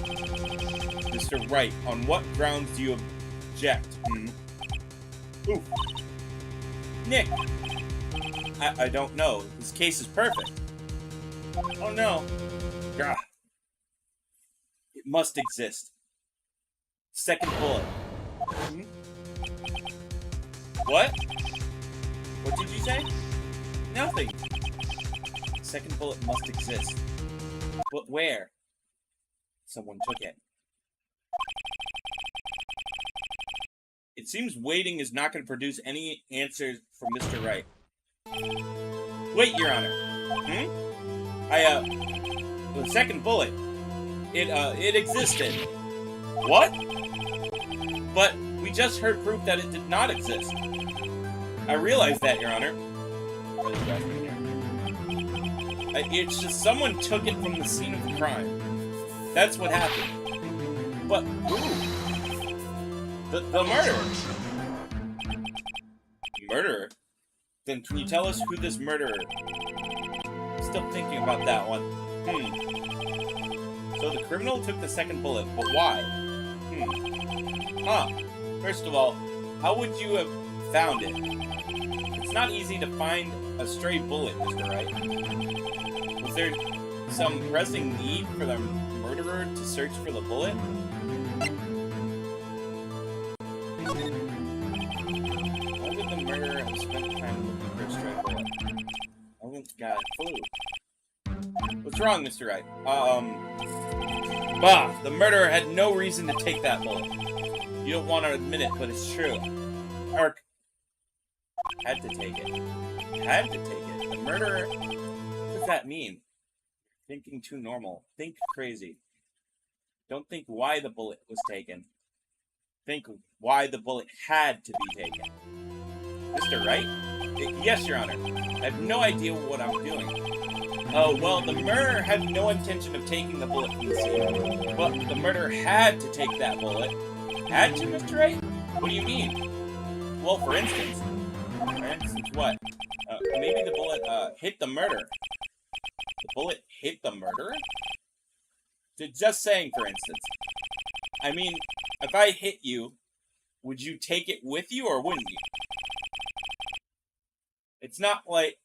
Mr. Wright, on what grounds do you object? Ooh. Nick, I don't know. This case is perfect. Oh no. Gah. It must exist. Second bullet. What? What did you say? Nothing. Second bullet must exist. But where? Someone took it. It seems waiting is not going to produce any answers from Mr. Wright. Wait, Your Honor. The second bullet. It existed. What? But we just heard proof that it did not exist. I realize that, Your Honor. It's just someone took it from the scene of the crime. That's what happened. But who? The murderer. Murderer? Then can you tell us who this murderer? Still thinking about that one. So the criminal took the second bullet, but why? First of all, how would you have found it? It's not easy to find a stray bullet, Mr. Wright. Was there some pressing need for the murderer to search for the bullet? Why would the murderer have spent time looking for a stray bullet? I haven't got a clue. What's wrong, Mr. Wright? The murderer had no reason to take that bullet. You don't want to admit it, but it's true. Ark had to take it. Had to take it. The murderer... What does that mean? Thinking too normal. Think crazy. Don't think why the bullet was taken. Think why the bullet had to be taken. Mr. Wright? Yes, Your Honor. I have no idea what I'm doing. Oh, well, the murderer had no intention of taking the bullet from the scene. But the murderer had to take that bullet. Had to, Mr. Wright? What do you mean? Well, for instance. For instance, what? Maybe the bullet, hit the murderer. The bullet hit the murderer? Just saying, for instance. I mean, if I hit you, would you take it with you or wouldn't you? It's not like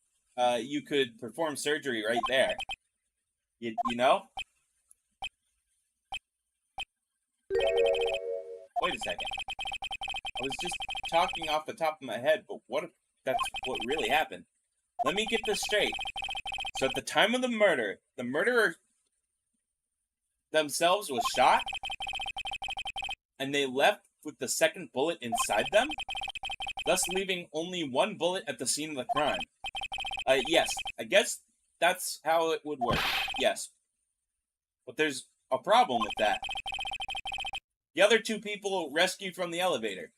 you could perform surgery right there. You know? Wait a second. I was just talking off the top of my head, but what if that's what really happened? Let me get this straight. So at the time of the murderer themselves was shot, and they left with the second bullet inside them, thus leaving only one bullet at the scene of the crime. Yes, I guess that's how it would work. Yes. But there's a problem with that. The other two people rescued from the elevator,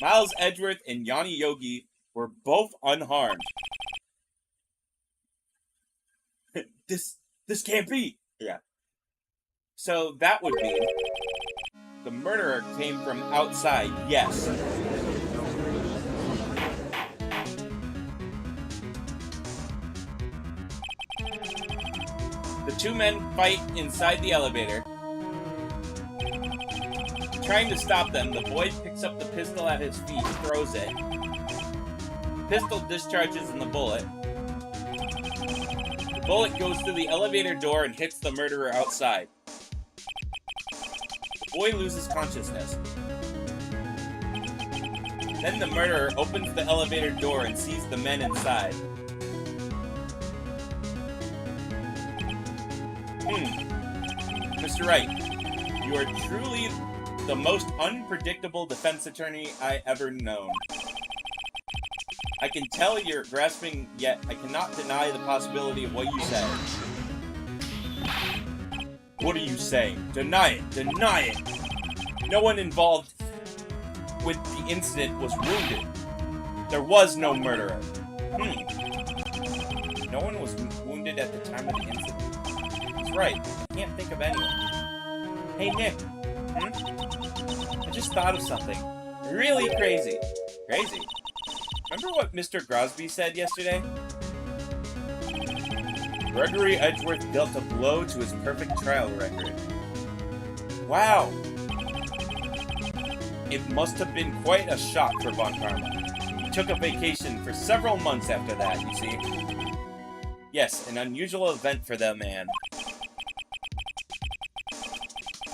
Miles Edgeworth and Yanni Yogi, were both unharmed. This can't be. Yeah. So that would mean the murderer came from outside. Yes. The two men fight inside the elevator. Trying to stop them, the boy picks up the pistol at his feet, throws it. The pistol discharges in the bullet. The bullet goes through the elevator door and hits the murderer outside. The boy loses consciousness. Then the murderer opens the elevator door and sees the men inside. Mr. Wright, you are truly the most unpredictable defense attorney I ever known. I can tell you're grasping, yet I cannot deny the possibility of what you said. What are you saying? Deny it! Deny it! No one involved with the incident was wounded. There was no murderer. No one was wounded at the time of the incident. He's right. I can't think of anyone. Hey, Nick. I just thought of something. Really crazy. Crazy? Remember what Mr. Grosby said yesterday? Gregory Edgeworth dealt a blow to his perfect trial record. Wow. It must have been quite a shock for Von Karma. He took a vacation for several months after that, you see. Yes, an unusual event for the man.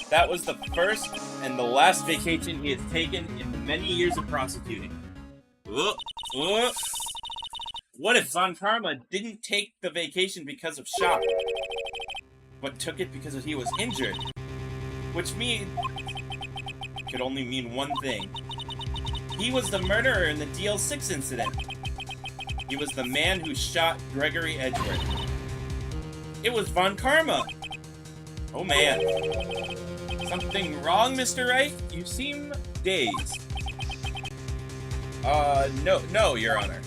That was the first and the last vacation he has taken in the many years of prosecuting. What if Von Karma didn't take the vacation because of shock, but took it because he was injured? Which could only mean one thing. He was the murderer in the DL6 incident. He was the man who shot Gregory Edgeworth. It was Von Karma! Oh man. Something wrong, Mr. Wright? You seem dazed. No, Your Honor.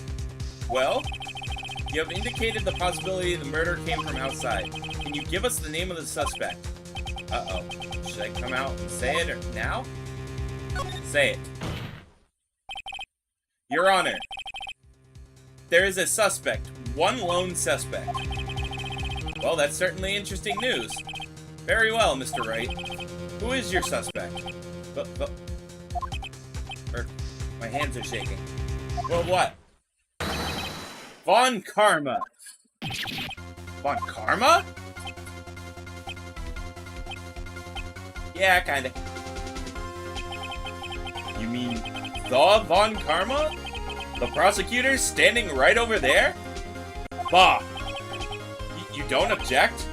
Well, you have indicated the possibility the murder came from outside. Can you give us the name of the suspect? Uh-oh. Should I come out and say it or now? Say it. Your Honor, there is a suspect. One lone suspect. Well, that's certainly interesting news. Very well, Mr. Wright. Who is your suspect? My hands are shaking. Well, what? Von Karma. Von Karma? Yeah, kinda. You mean the Von Karma? The prosecutor standing right over there? Bah! You don't object?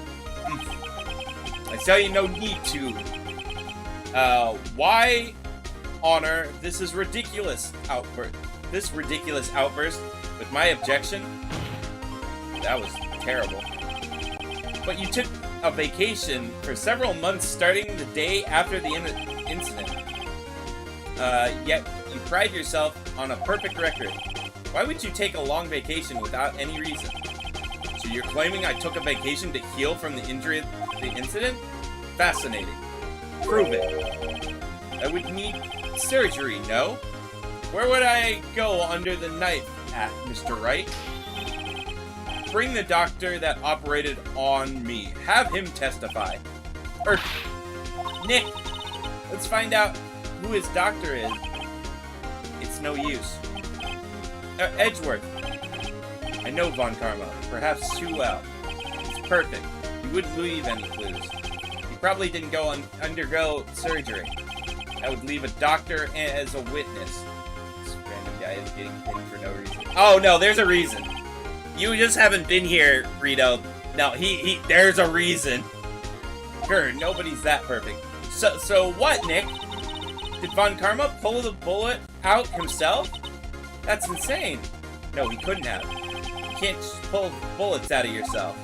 I tell you no need to. Why honor this is ridiculous outburst? This ridiculous outburst with my objection? That was terrible. But you took a vacation for several months starting the day after the incident. Yet you pride yourself on a perfect record. Why would you take a long vacation without any reason? So you're claiming I took a vacation to heal from the injury of the incident? Fascinating. Prove it. I would need surgery, no? Where would I go under the knife at, Mr. Wright? Bring the doctor that operated on me. Have him testify. Nick, let's find out who his doctor is. It's no use. Edgeworth. I know Von Karma, perhaps too well. He's perfect. He wouldn't leave any clues. He probably didn't undergo surgery. I would leave a doctor as a witness. This random guy is getting pinned for no reason. Oh no, there's a reason. You just haven't been here, Rito. No, there's a reason. Sure, nobody's that perfect. So what, Nick? Did Von Karma pull the bullet out himself? That's insane. No, he couldn't have. You can't just pull bullets out of yourself.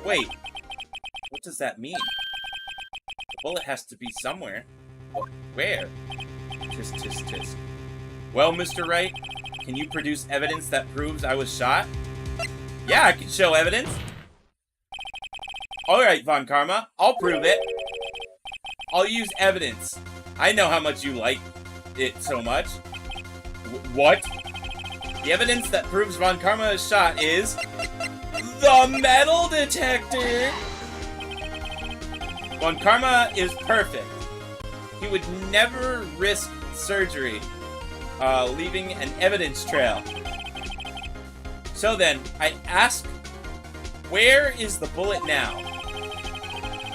Wait. What does that mean? The bullet has to be somewhere. Where? Tisk. Well, Mr. Wright, can you produce evidence that proves I was shot? Yeah, I can show evidence. Alright, Von Karma, I'll prove it. I'll use evidence. I know how much you like it so much. What? The evidence that proves Von Karma is shot is... the metal detector! Von Karma is perfect. He would never risk surgery, leaving an evidence trail. So then, I ask, where is the bullet now?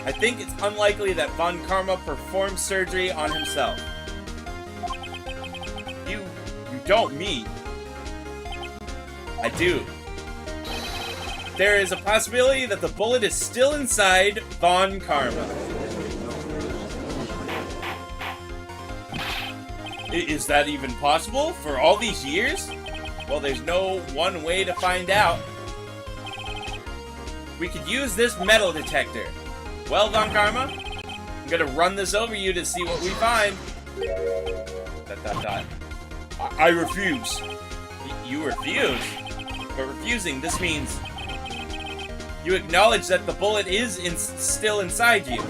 I think it's unlikely that Von Karma performed surgery on himself. don't mean. I do. There is a possibility that the bullet is still inside Von Karma. Is that even possible for all these years? Well, there's no one way to find out. We could use this metal detector. Well, Von Karma, I'm gonna run this over you to see what we find. ... I refuse. You refuse? But refusing, this means you acknowledge that the bullet is still inside you.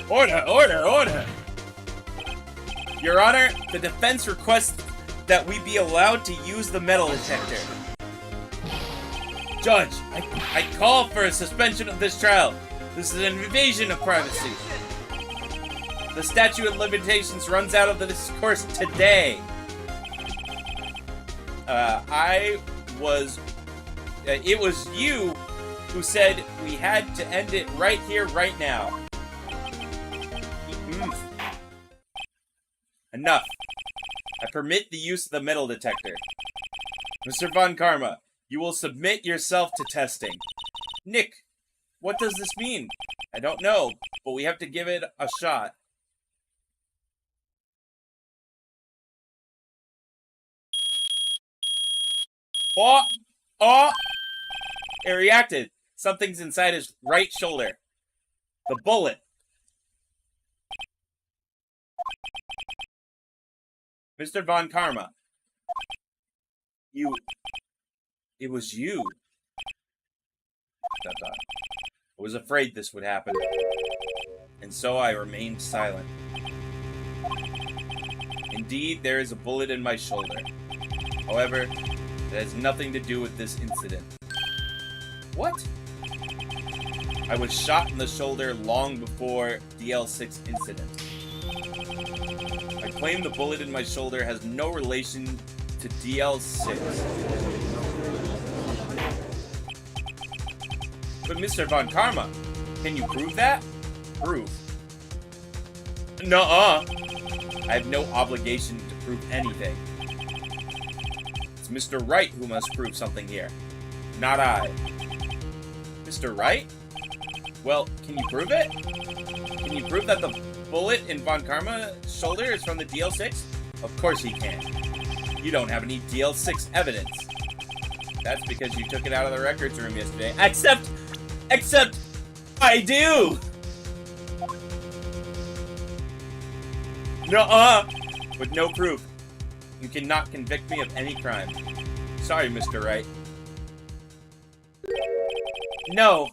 Order, order, order! Your Honor, the defense requests that we be allowed to use the metal detector. Judge, I call for a suspension of this trial. This is an invasion of privacy. The statute of limitations runs out of this course today. It was you who said we had to end it right here, right now. Enough. I permit the use of the metal detector. Mr. Von Karma, you will submit yourself to testing. Nick, what does this mean? I don't know, but we have to give it a shot. Oh! Oh! It reacted. Something's inside his right shoulder. The bullet. Mr. Von Karma. It was you. I was afraid this would happen. And so I remained silent. Indeed, there is a bullet in my shoulder. However, it has nothing to do with this incident. What? I was shot in the shoulder long before DL6 incident. I claim the bullet in my shoulder has no relation to DL6. But Mr. Von Karma, can you prove that? Prove. Nuh-uh. I have no obligation to prove anything. It's Mr. Wright who must prove something here, not I. Mr. Wright? Well, can you prove it? Can you prove that the bullet in Von Karma's shoulder is from the DL6? Of course he can. You don't have any DL6 evidence. That's because you took it out of the records room yesterday. Except I do! Nuh-uh! With no proof. You cannot convict me of any crime. Sorry, Mr. Wright. No!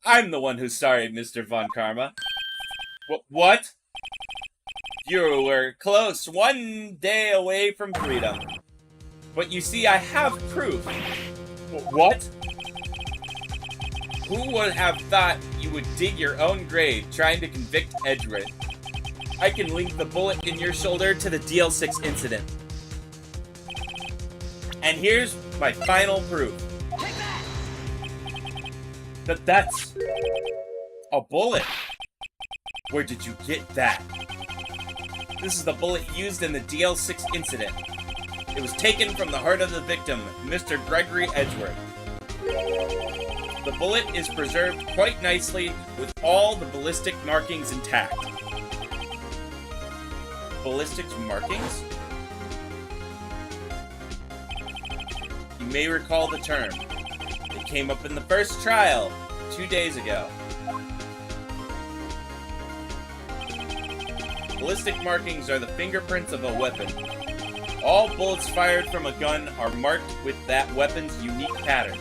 I'm the one who's sorry, Mr. Von Karma. What? You were close, one day away from freedom. But you see, I have proof. What? Who would have thought you would dig your own grave trying to convict Edgewood? I can link the bullet in your shoulder to the DL6 incident. And here's my final proof. That's a bullet. Where did you get that? This is the bullet used in the DL6 incident. It was taken from the heart of the victim, Mr. Gregory Edgeworth. The bullet is preserved quite nicely with all the ballistic markings intact. Ballistics markings? You may recall the term. It came up in the first trial 2 days ago. Ballistic markings are the fingerprints of a weapon. All bullets fired from a gun are marked with that weapon's unique pattern.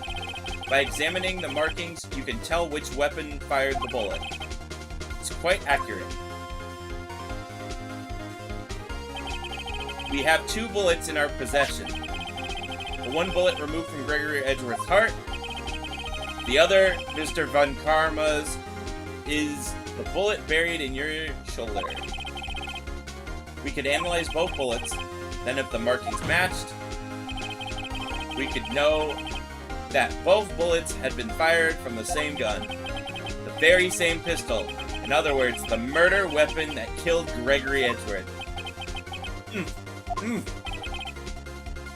By examining the markings, you can tell which weapon fired the bullet. It's quite accurate. We have 2 bullets in our possession. The one bullet removed from Gregory Edgeworth's heart. The other, Mr. Von Karma's, is the bullet buried in your shoulder. We could analyze both bullets, then if the markings matched, we could know that both bullets had been fired from the same gun, the very same pistol, In other words, the murder weapon that killed Gregory Edgeworth.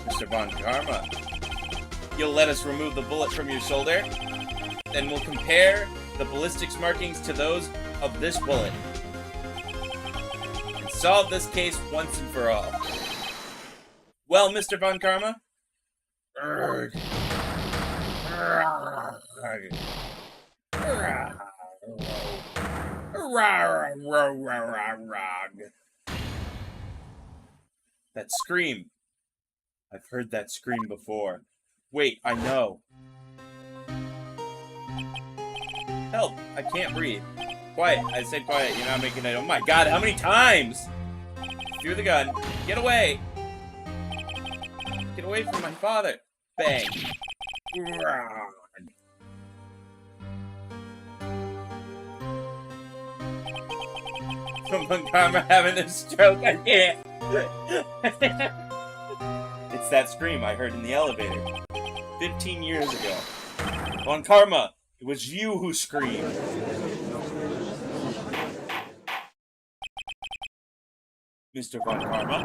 Mr. Von Karma, you'll let us remove the bullet from your shoulder? Then we'll compare the ballistics markings to those of this bullet. And solve this case once and for all. Well, Mr. Von Karma? That scream. I've heard that scream before. Wait, I know. Help, I can't breathe. Quiet, I said quiet, you're not making it. Oh my god, how many times? Threw the gun. Get away. Get away from my father. Bang. Von Karma having a stroke, I can't. It's that scream I heard in the elevator 15 years ago. Von Karma, it was you who screamed. Mr. Von Karma.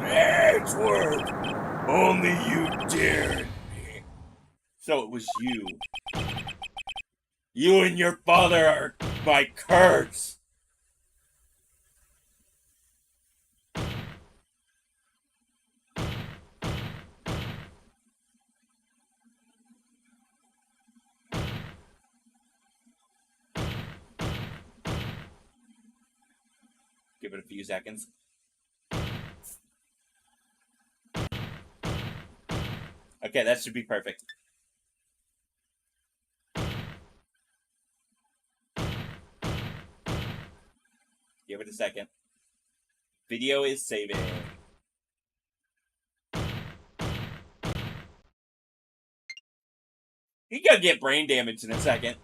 Edgeworth! Only you dared me. So it was you. You and your father are my curse. Give it a few seconds. Okay, that should be perfect. Give it a second. Video is saving. You're gonna get brain damage in a second.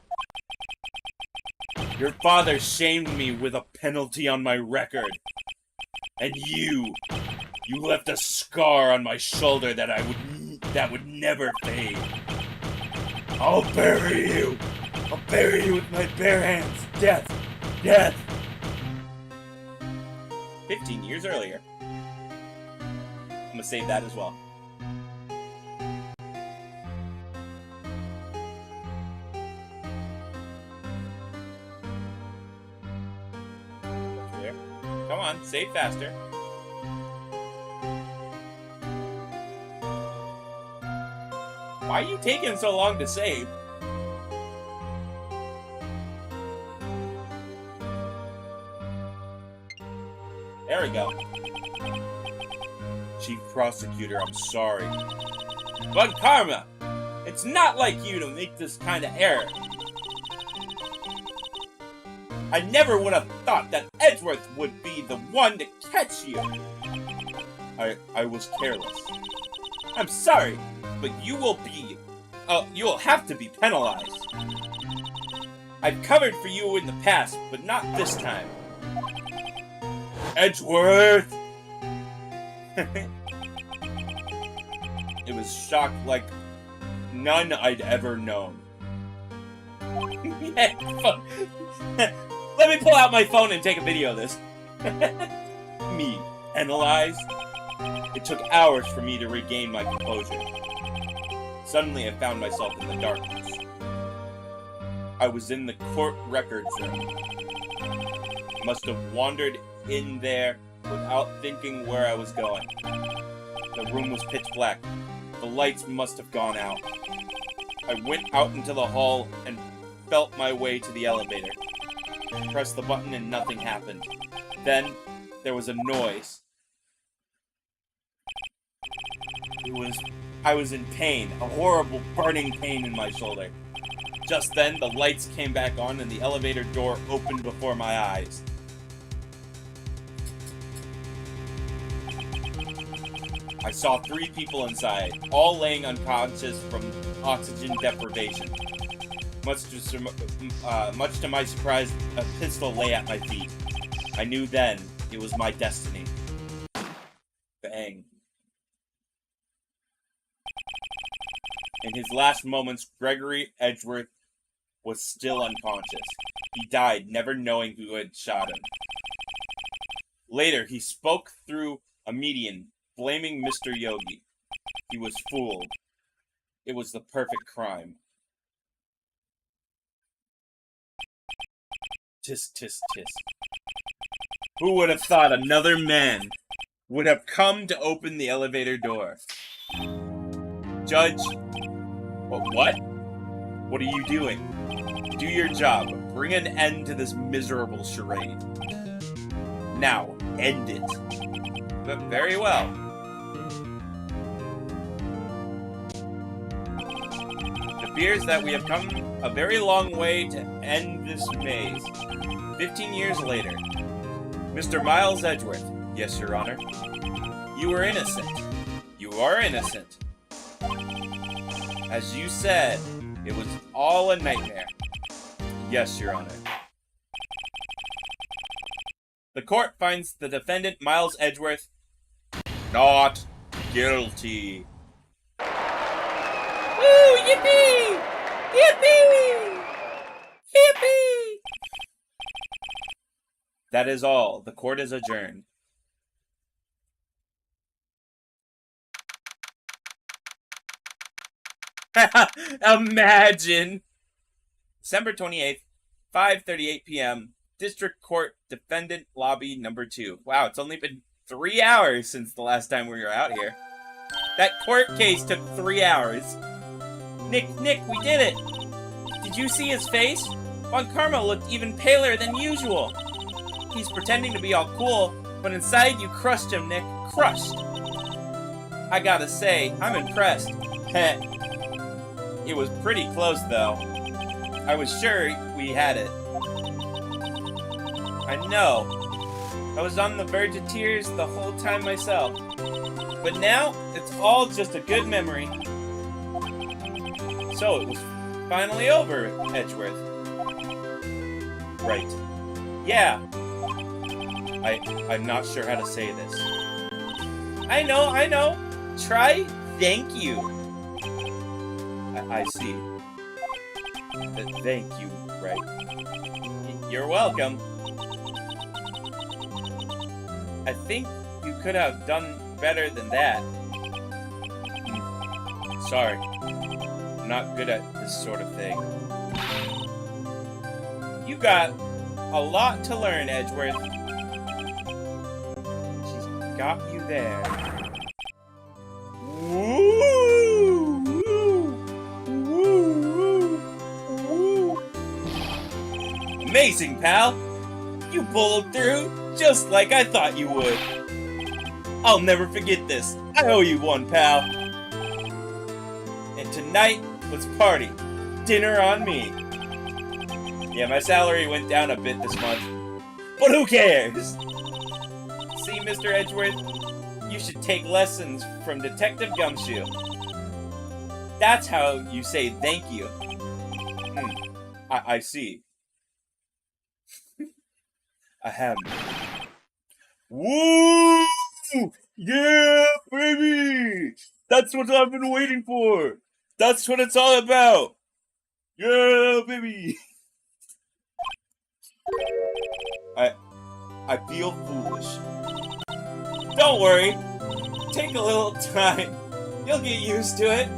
Your father shamed me with a penalty on my record. And you left a scar on my shoulder that would never fade. I'll bury you. I'll bury you with my bare hands. Death. Death. 15 years earlier. I'm gonna save that as well. There. Come on, save faster. Why are you taking so long to save? There we go. Chief Prosecutor, I'm sorry. Von Karma! It's not like you to make this kind of error. I never would have thought that Edgeworth would be the one to catch you. I was careless. I'm sorry, but you will have to be penalized. I've covered for you in the past, but not this time. Edgeworth! It was shock like none I'd ever known. Let me pull out my phone and take a video of this. Me, penalized? It took hours for me to regain my composure. Suddenly I found myself in the darkness. I was in the court records room. I must have wandered in there without thinking where I was going. The room was pitch black. The lights must have gone out. I went out into the hall and felt my way to the elevator. Pressed the button and nothing happened. Then, there was a noise. I was in pain, a horrible burning pain in my shoulder. Just then, the lights came back on and the elevator door opened before my eyes. I saw 3 people inside, all laying unconscious from oxygen deprivation. Much to my surprise, a pistol lay at my feet. I knew then it was my destiny. Bang. In his last moments, Gregory Edgeworth was still unconscious. He died, never knowing who had shot him. Later, he spoke through a medium, blaming Mr. Yogi. He was fooled. It was the perfect crime. Tisk, tisk, tisk. Who would have thought another man would have come to open the elevator door? Judge, what? What are you doing? Do your job. Bring an end to this miserable charade. Now, end it. But very well. It appears that we have come a very long way to end this maze. 15 years later. Mr. Miles Edgeworth. Yes, Your Honor. You were innocent. You are innocent. As you said, it was all a nightmare. Yes, Your Honor. The court finds the defendant, Miles Edgeworth, not guilty. Woo! Yippee! Yippee! Yippee! That is all. The court is adjourned. Imagine! December 28th, 5:38 p.m. District Court Defendant Lobby Number 2. Wow, it's only been 3 hours since the last time we were out here. That court case took 3 hours. Nick, we did it! Did you see his face? Von Karma looked even paler than usual. He's pretending to be all cool, but inside you crushed him, Nick. Crushed. I gotta say, I'm impressed. Heh. It was pretty close, though. I was sure we had it. I know. I was on the verge of tears the whole time myself. But now, it's all just a good memory. So, it was finally over, Edgeworth. Right. Yeah. I'm not sure how to say this. I know. Try thank you. I see. Thank you, right. You're welcome. I think you could have done better than that. Sorry. I'm not good at this sort of thing. You got a lot to learn, Edgeworth. She's got you there. Amazing, pal! You pulled through just like I thought you would. I'll never forget this. I owe you one, pal. And tonight, let's party. Dinner on me. Yeah, my salary went down a bit this month. But who cares? See, Mr. Edgeworth, you should take lessons from Detective Gumshoe. That's how you say thank you. I see. Ahem. Woo! Yeah, baby! That's what I've been waiting for! That's what it's all about! Yeah, baby! I feel foolish. Don't worry. Take a little time. You'll get used to it.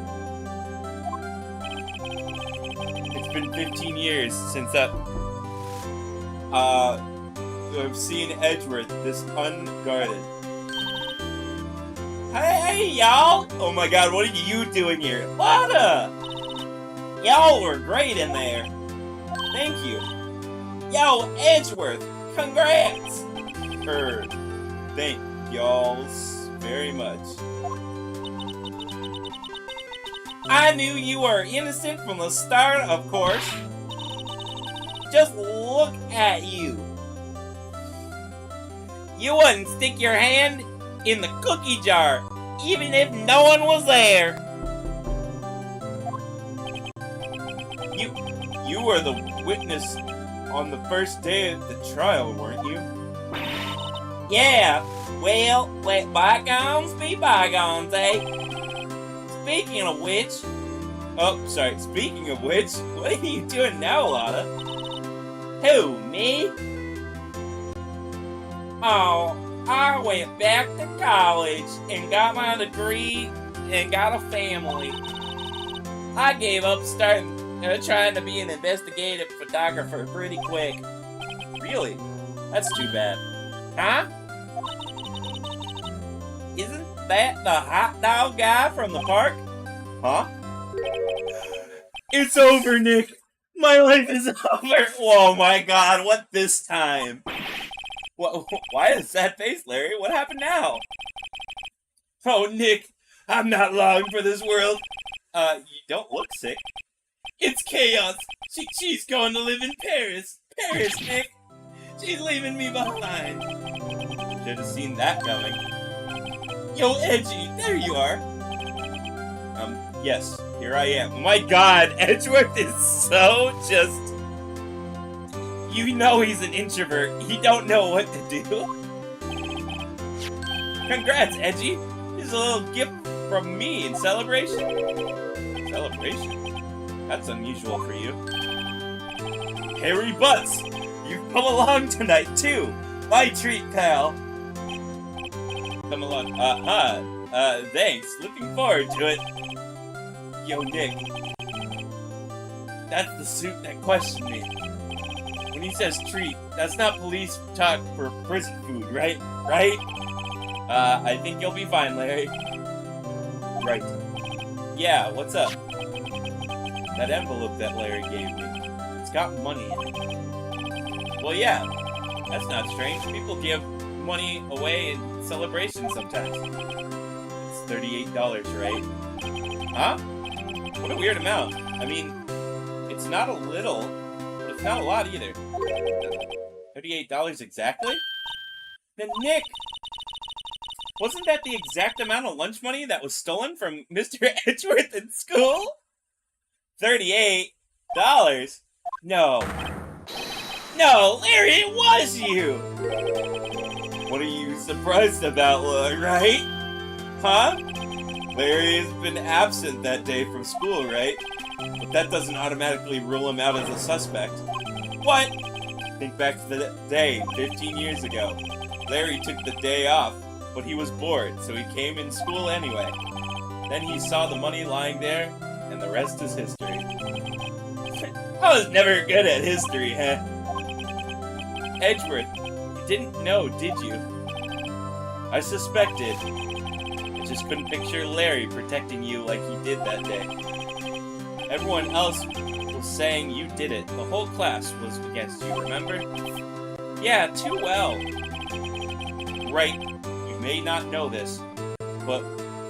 It's been 15 years since I've seen Edgeworth this unguarded. Hey, y'all! Oh my god, what are you doing here? What y'all were great in there. Thank you. Yo, Edgeworth, congrats! Thank y'all very much. I knew you were innocent from the start, of course. Just look at you. You wouldn't stick your hand in the cookie jar, even if no one was there. You were the witness on the first day of the trial, weren't you? Yeah, well, let bygones be bygones, eh? Speaking of which, Oh, sorry. Speaking of which, what are you doing now, Lana? Who, me? Oh, I went back to college and got my degree and got a family. I gave up trying to be an investigative photographer pretty quick. Really? That's too bad. Huh? Isn't that the hot dog guy from the park? Huh? It's over, Nick. My life is over. Oh my god, what this time? Why is that face, Larry? What happened now? Oh, Nick, I'm not long for this world. You don't look sick. It's chaos. She's going to live in Paris. Paris, Nick. She's leaving me behind. Should have seen that coming. Yo, Edgy, there you are. Yes, here I am. My god, Edgeworth is so just... You know he's an introvert. He don't know what to do. Congrats, Edgy. Here's a little gift from me in celebration. Celebration? That's unusual for you. Harry Butts, you've come along tonight, too. My treat, pal. Come along. Thanks. Looking forward to it. Yo, Nick. That's the suit that questioned me. When he says treat, that's not police talk for prison food, right? Right? I think you'll be fine, Larry. Right. Yeah, what's up? That envelope that Larry gave me. It's got money in it. Well, yeah. That's not strange. People give money away in celebrations sometimes. It's $38, right? Huh? What a weird amount. I mean, it's not a little, but it's not a lot either. $38 exactly? Then Nick, wasn't that the exact amount of lunch money that was stolen from Mr. Edgeworth in school? $38? No. No, Larry, it was you! What are you surprised about, right? Huh? Larry has been absent that day from school, right? But that doesn't automatically rule him out as a suspect. What? Think back to the day, 15 years ago. Larry took the day off, but he was bored, so he came in school anyway. Then he saw the money lying there, and the rest is history. I was never good at history, huh? Edgeworth, you didn't know, did you? I suspected. I just couldn't picture Larry protecting you like he did that day. Everyone else was saying you did it. The whole class was against you, remember? Yeah, too well. Right, you may not know this, but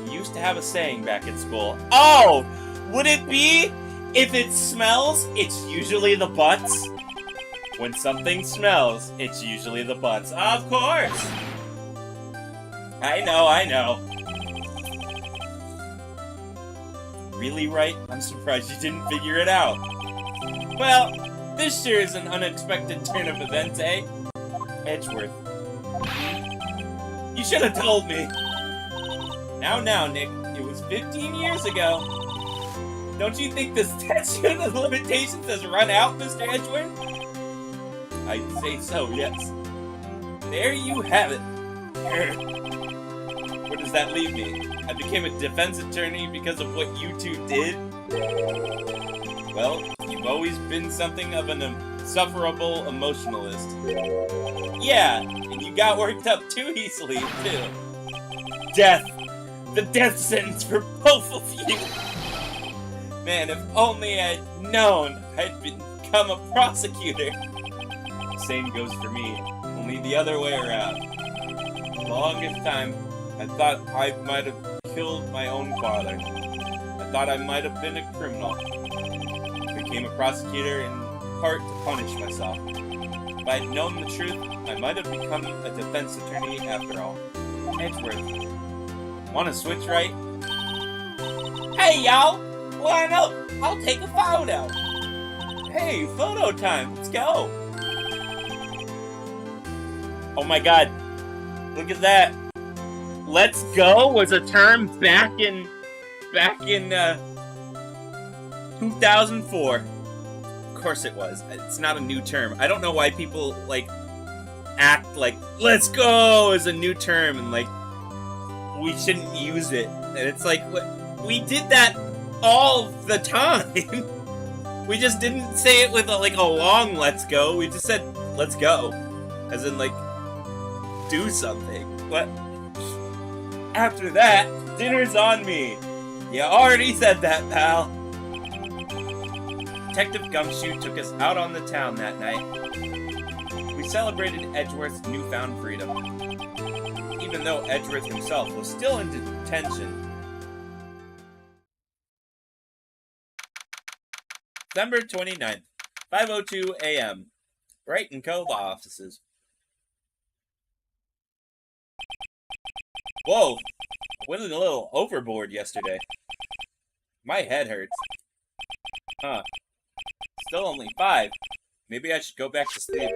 we used to have a saying back at school. Oh! Would it be, if it smells, it's usually the butts? When something smells, it's usually the butts. Of course! I know. Really, Wright? I'm surprised you didn't figure it out. Well, this sure is an unexpected turn of events, eh? Edgeworth. You should have told me. Now, Nick. It was 15 years ago. Don't you think the statute of limitations has run out, Mr. Edgeworth? I'd say so, yes. There you have it. Where does that leave me? I became a defense attorney because of what you two did? Well, you've always been something of an insufferable emotionalist. Yeah, and you got worked up too easily, too. Death. The death sentence for both of you. Man, if only I'd known I'd become a prosecutor. Same goes for me, only the other way around. The longest time, I thought I might have killed my own father. I thought I might have been a criminal. I became a prosecutor in part to punish myself. If I had known the truth, I might have become a defense attorney after all. Edgeworth. Want to switch, right? Hey, y'all! Line up! I'll take a photo! Hey, photo time! Let's go! Oh my god. Look at that. Let's go was a term back in 2004. Of course it was. It's not a new term. I don't know why people, like, act like, let's go is a new term, and, like, we shouldn't use it. And it's like, we did that all the time. We just didn't say it with, a long let's go. We just said, let's go. As in, like, do something. But after that, dinner's on me. You already said that, pal. Detective Gumshoe took us out on the town that night. We celebrated Edgeworth's newfound freedom, even though Edgeworth himself was still in detention. December 29th, 5:02 a.m. Brighton Cove offices. Whoa, I went a little overboard yesterday. My head hurts. Huh. Still only 5. Maybe I should go back to sleep.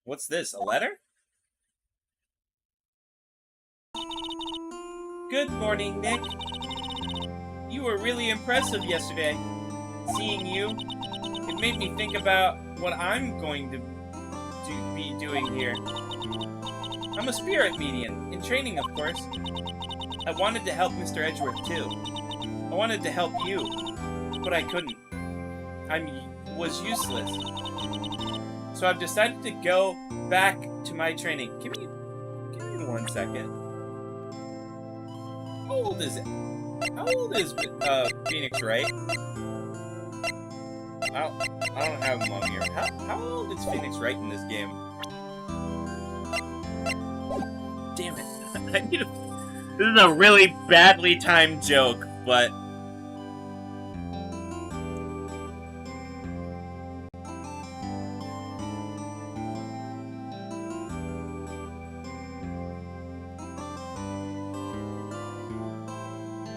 What's this, a letter? Good morning, Nick. You were really impressive yesterday. Seeing you, it made me think about what I'm going to be doing here. I'm a spirit medium, in training, of course. I wanted to help Mr. Edgeworth, too. I wanted to help you, but I couldn't. I was useless. So I've decided to go back to my training. Give me 1 second. How old is it? How old is Phoenix Wright? I don't have him on here. How old is Phoenix Wright in this game? Damn it. This is a really badly timed joke, but...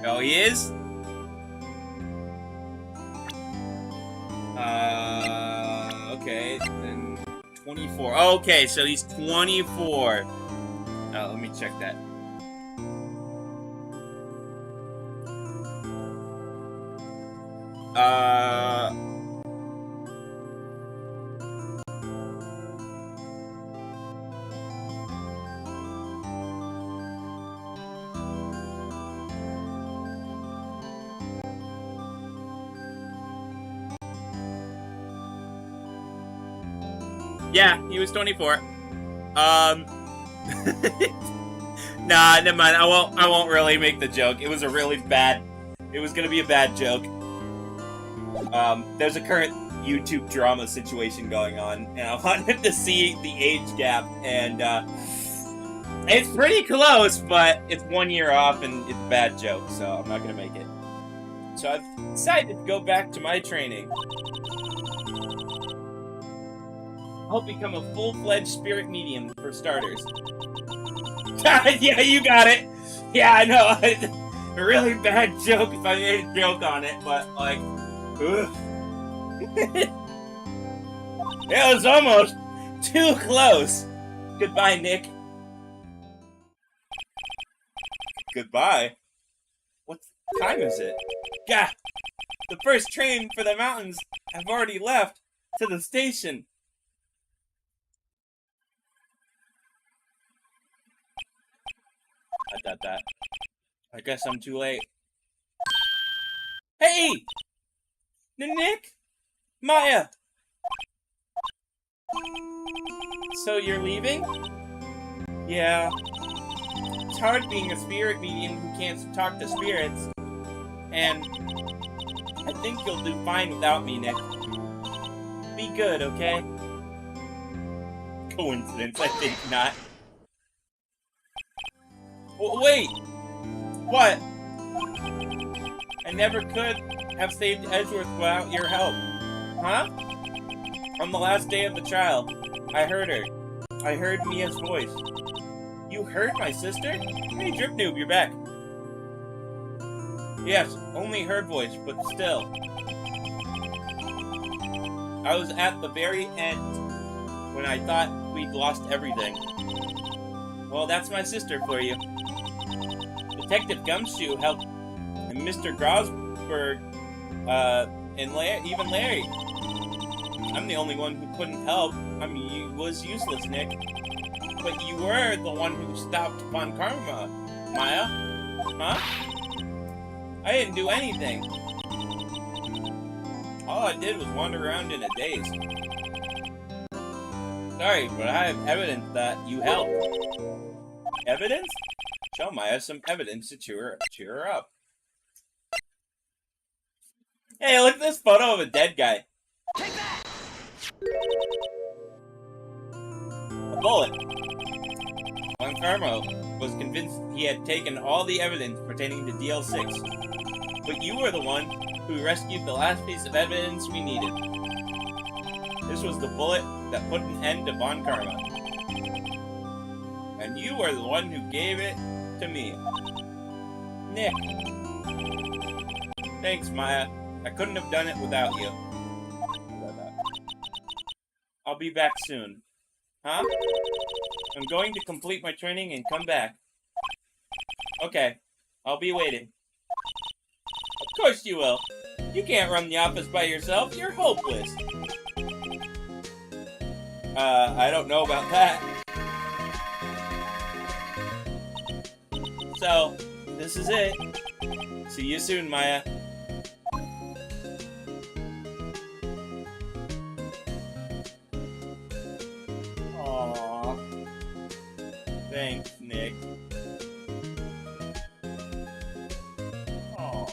Oh, he is? Okay, then 24. Okay, so he's 24. Let me check that. Yeah, he was 24. Nah, never mind. I won't really make the joke. It was gonna be a bad joke. There's a current YouTube drama situation going on, and I wanted to see the age gap, and it's pretty close, but it's 1 year off, and it's a bad joke, so I'm not gonna make it. So I've decided to go back to my training. I'll become a full-fledged spirit medium, for starters. Yeah, you got it! Yeah, I know, a really bad joke if I made a joke on it, but, like, ugh. It was almost too close! Goodbye, Nick. Goodbye? What time is it? Gah! The first train for the mountains have already left to the station. I guess I'm too late. Hey! Nick? Maya! So you're leaving? Yeah. It's hard being a spirit medium who can't talk to spirits. And I think you'll do fine without me, Nick. Be good, okay? Coincidence, I think not. Wait! What? I never could have saved Edgeworth without your help. Huh? On the last day of the trial, I heard her. I heard Mia's voice. You heard my sister? Hey, Drip Noob, you're back. Yes, only her voice, but still. I was at the very end when I thought we'd lost everything. Well, that's my sister for you. Detective Gumshoe helped Mr. Goldberg, and even Larry. I'm the only one who couldn't help. I mean, you was useless, Nick. But you were the one who stopped Von Karma, Maya. Huh? I didn't do anything. All I did was wander around in a daze. Sorry, but I have evidence that you helped. Evidence? Show Maya some evidence to cheer her up. Hey, look at this photo of a dead guy. Take that! A bullet. Von Karma was convinced he had taken all the evidence pertaining to DL6. But you were the one who rescued the last piece of evidence we needed. This was the bullet that put an end to Von Karma. And you were the one who gave it to me. Nick. Thanks, Maya. I couldn't have done it without you. I'll be back soon. Huh? I'm going to complete my training and come back. Okay. I'll be waiting. Of course you will. You can't run the office by yourself. You're hopeless. I don't know about that. So, this is it. See you soon, Maya. Aww. Thanks, Nick. Aww.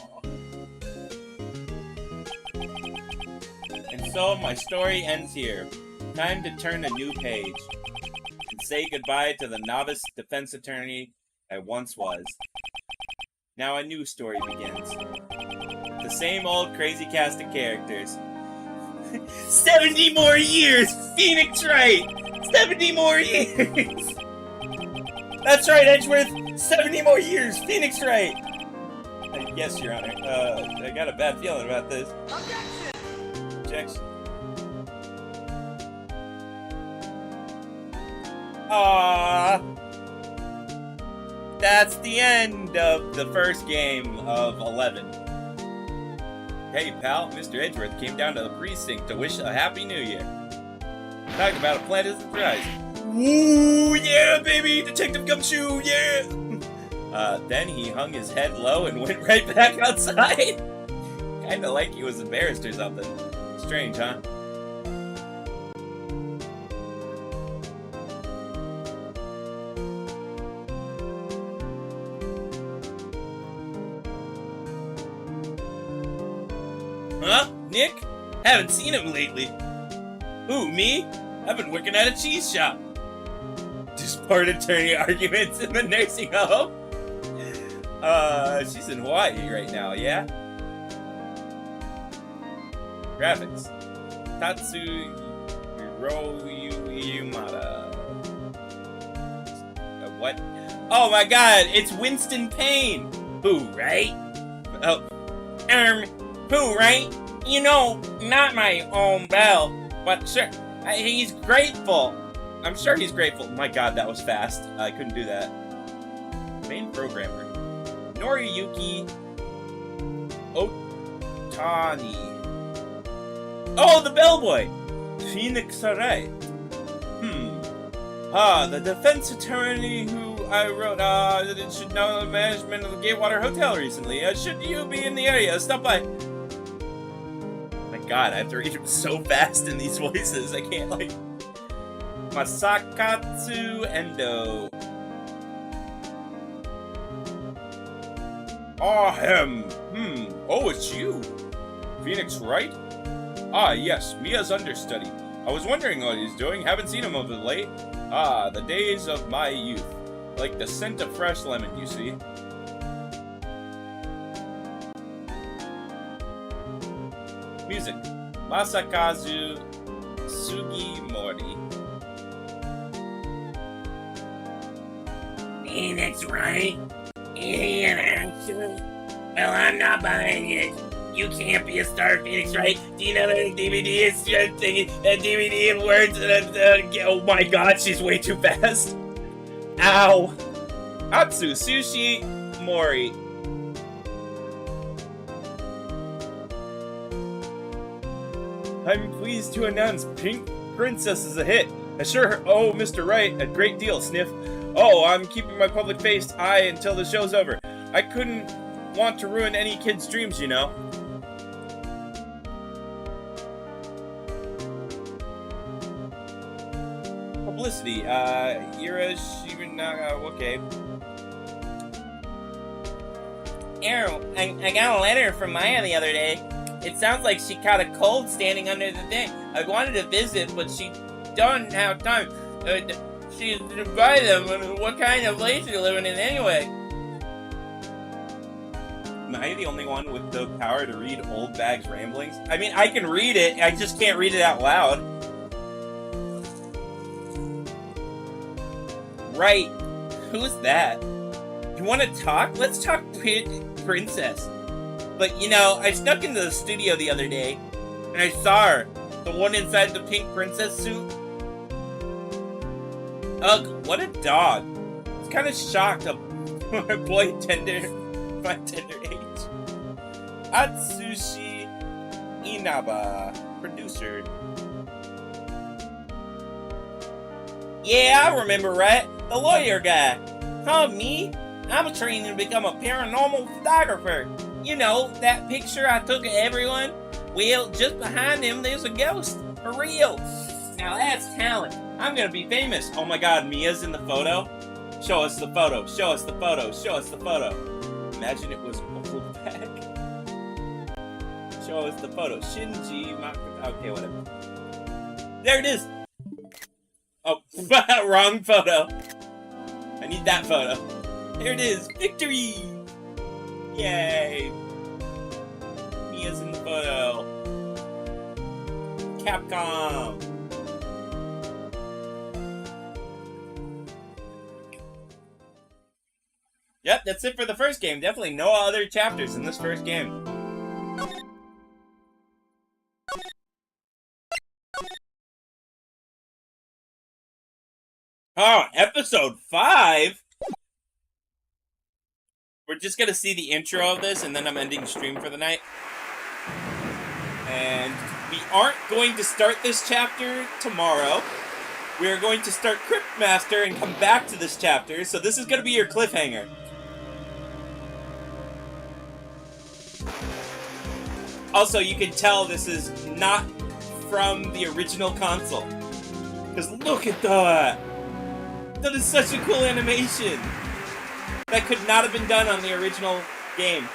And so my story ends here. Time to turn a new page and say goodbye to the novice defense attorney I once was. Now a new story begins. The same old crazy cast of characters. 70 more years! Phoenix Wright! 70 more years! That's right, Edgeworth! 70 more years! Phoenix Wright! Yes, Your Honor. I got a bad feeling about this. Objection! Objection. Aww. That's the end of the first game of 11. Hey, pal, Mr. Edgeworth came down to the precinct to wish a Happy New Year. Talk about a pleasant surprise. Woo, yeah, baby! Detective Gumshoe, yeah! Then he hung his head low and went right back outside. Kinda like he was embarrassed or something. Strange, huh? Huh? Nick? Haven't seen him lately. Who, me? I've been working at a cheese shop. Just part attorney arguments in the nursing home? She's in Hawaii right now, yeah? Graphics. Tatsu Yumada. What? Oh my god, it's Winston Payne! Who, right? Oh, who, right? You know, not my own Bell, but sure, he's grateful. I'm sure he's grateful. My god, that was fast. I couldn't do that. Main programmer. Noriyuki Otani. Oh, the bellboy! Phoenix Wright. The defense attorney who I wrote, should know the management of the Gatewater Hotel recently. Should you be in the area, stop by. God, I have to read them so fast in these voices. I can't, like... Masakatsu Endo. Oh, it's you. Phoenix Wright? Ah, yes, Mia's understudy. I was wondering what he's doing. Haven't seen him of late. Ah, the days of my youth. Like the scent of fresh lemon, you see. Music. Masakazu Sugimori. Phoenix Wright? Well, I'm not buying it. You can't be a star, Phoenix Wright. Do you know that DVD is thinking a DVD of words? Oh my god, she's way too fast. Ow. Atsu Sushi Mori. I'm pleased to announce Pink Princess is a hit. I sure owe Mr. Wright a great deal, Sniff. Oh, I'm keeping my public-faced eye until the show's over. I couldn't want to ruin any kid's dreams, you know. Publicity, Ira Shibanaga, okay. Arrow, I got a letter from Maya the other day. It sounds like she caught a cold standing under the thing. I wanted to visit, but she don't have time. She's by them. What kind of place are you living in anyway? Am I the only one with the power to read Old Bag's ramblings? I mean, I can read it, I just can't read it out loud. Right. Who's that? You want to talk? Let's talk Princess. But, you know, I snuck into the studio the other day, and I saw her. The one inside the pink princess suit. Ugh, what a dog. I was kind of shocked of my boy my tender age. Atsushi Inaba, producer. Yeah, I remember, right? The lawyer guy. Huh, me? I'm training to become a paranormal photographer. You know, that picture I took of everyone? Well, just behind him, there's a ghost. For real. Now that's talent. I'm gonna be famous. Oh my god, Mia's in the photo? Show us the photo. Show us the photo. Show us the photo. Imagine it was Old Bag. Show us the photo. Shinji Makoto. Okay, whatever. There it is. Oh, wrong photo. I need that photo. There it is. Victory! Yay! Mia's in the photo. Capcom. Yep, that's it for the first game. Definitely no other chapters in this first game. Oh, episode 5? We're just gonna see the intro of this, and then I'm ending stream for the night. And we aren't going to start this chapter tomorrow. We are going to start Cryptmaster and come back to this chapter, so this is gonna be your cliffhanger. Also, you can tell this is not from the original console. Because look at that! That is such a cool animation! That could not have been done on the original game.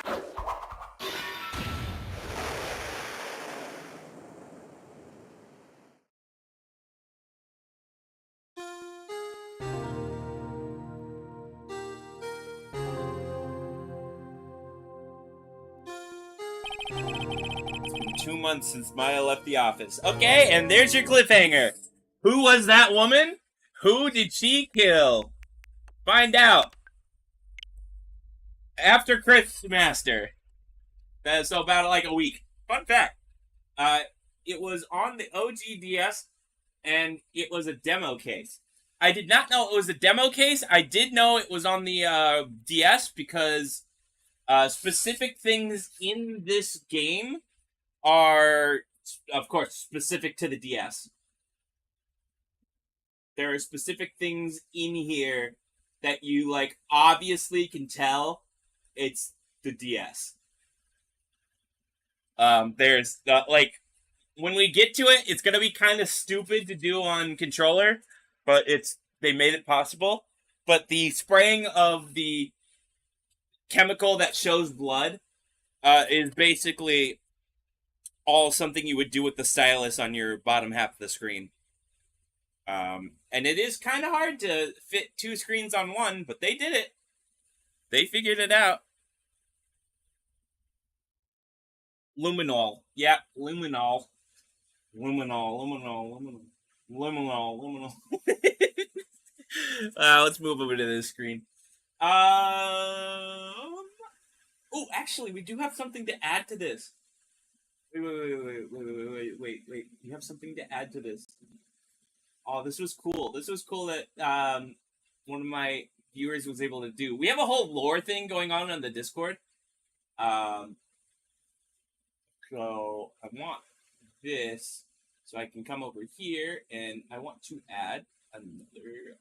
It's been 2 months since Maya left the office. Okay, and there's your cliffhanger. Who was that woman? Who did she kill? Find out. After Cryptmaster. So about like a week. Fun fact. It was on the OG DS, and it was a demo case. I did not know it was a demo case. I did know it was on the DS because specific things in this game are, of course, specific to the DS. There are specific things in here that you, like, obviously can tell it's the DS. There's, like, when we get to it, it's gonna be kind of stupid to do on controller, but they made it possible. But the spraying of the chemical that shows blood is basically all something you would do with the stylus on your bottom half of the screen. And it is kind of hard to fit 2 screens on one, but they did it. They figured it out. Luminol. Yeah, luminol. Luminol. Let's move over to this screen. Oh, actually, we do have something to add to this. Wait. You have something to add to this. Oh, this was cool. This was cool that one of my viewers was able to do. We have a whole lore thing going on the Discord. So I want this so I can come over here and I want to add another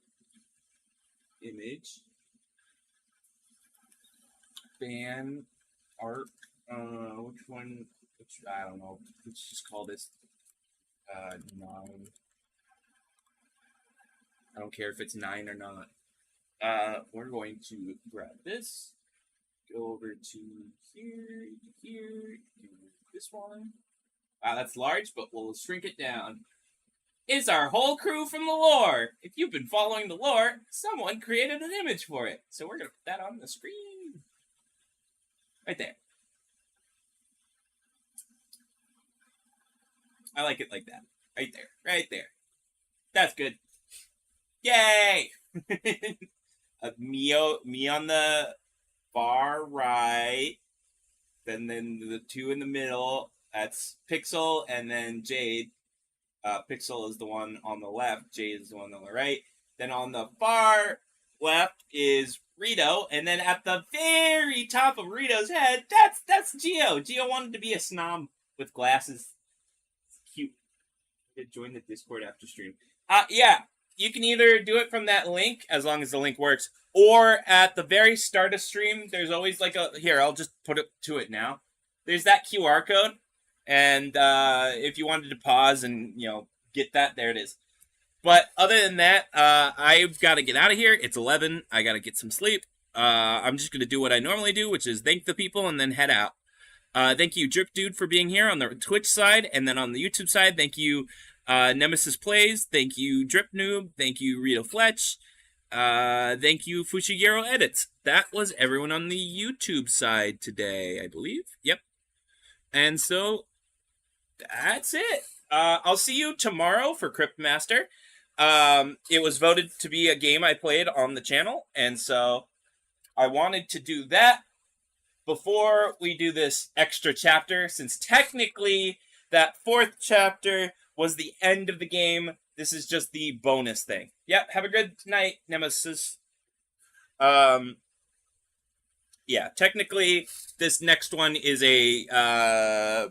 image. Fan art. Which one? I don't know. Let's just call this 9. I don't care if it's 9 or not. We're going to grab this, go over to here, do this one. Wow, that's large, but we'll shrink it down. Is our whole crew from the lore. If you've been following the lore, someone created an image for it. So we're going to put that on the screen. Right there. I like it like that. Right there. Right there. That's good. Yay! Me on the far right. Then the two in the middle. That's Pixel and then Jade. Pixel is the one on the left. Jade is the one on the right. Then on the far left is Rito. And then at the very top of Rito's head, that's Geo. Geo wanted to be a snob with glasses. Cute. Join the Discord after stream. Yeah. You can either do it from that link, as long as the link works, or at the very start of stream, there's always like a... Here, I'll just put it to it now. There's that QR code, and if you wanted to pause and, get that, there it is. But other than that, I've got to get out of here. It's 11. I got to get some sleep. I'm just going to do what I normally do, which is thank the people and then head out. Thank you, Drip Dude, for being here on the Twitch side, and then on the YouTube side, thank you... Nemesis Plays, thank you Drip Noob, thank you Rito Fletch, thank you Fushiguro Edits. That was everyone on the YouTube side today, I believe. Yep. And so, that's it. I'll see you tomorrow for Cryptmaster. It was voted to be a game I played on the channel, and so I wanted to do that before we do this extra chapter, since technically that 4th chapter was the end of the game. This is just the bonus thing. Yep, have a good night, Nemesis. Yeah, technically, this next one is a,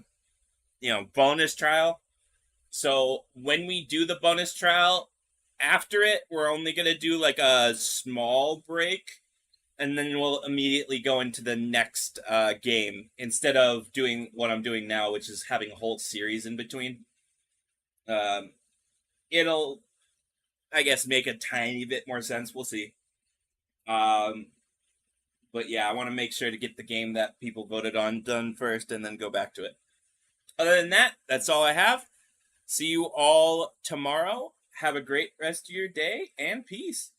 bonus trial. So, when we do the bonus trial, after it, we're only going to do, like, a small break, and then we'll immediately go into the next game, instead of doing what I'm doing now, which is having a whole series in between. It'll, I guess, make a tiny bit more sense. We'll see. But yeah, I want to make sure to get the game that people voted on done first and then go back to it. Other than that, that's all I have. See you all tomorrow. Have a great rest of your day and peace.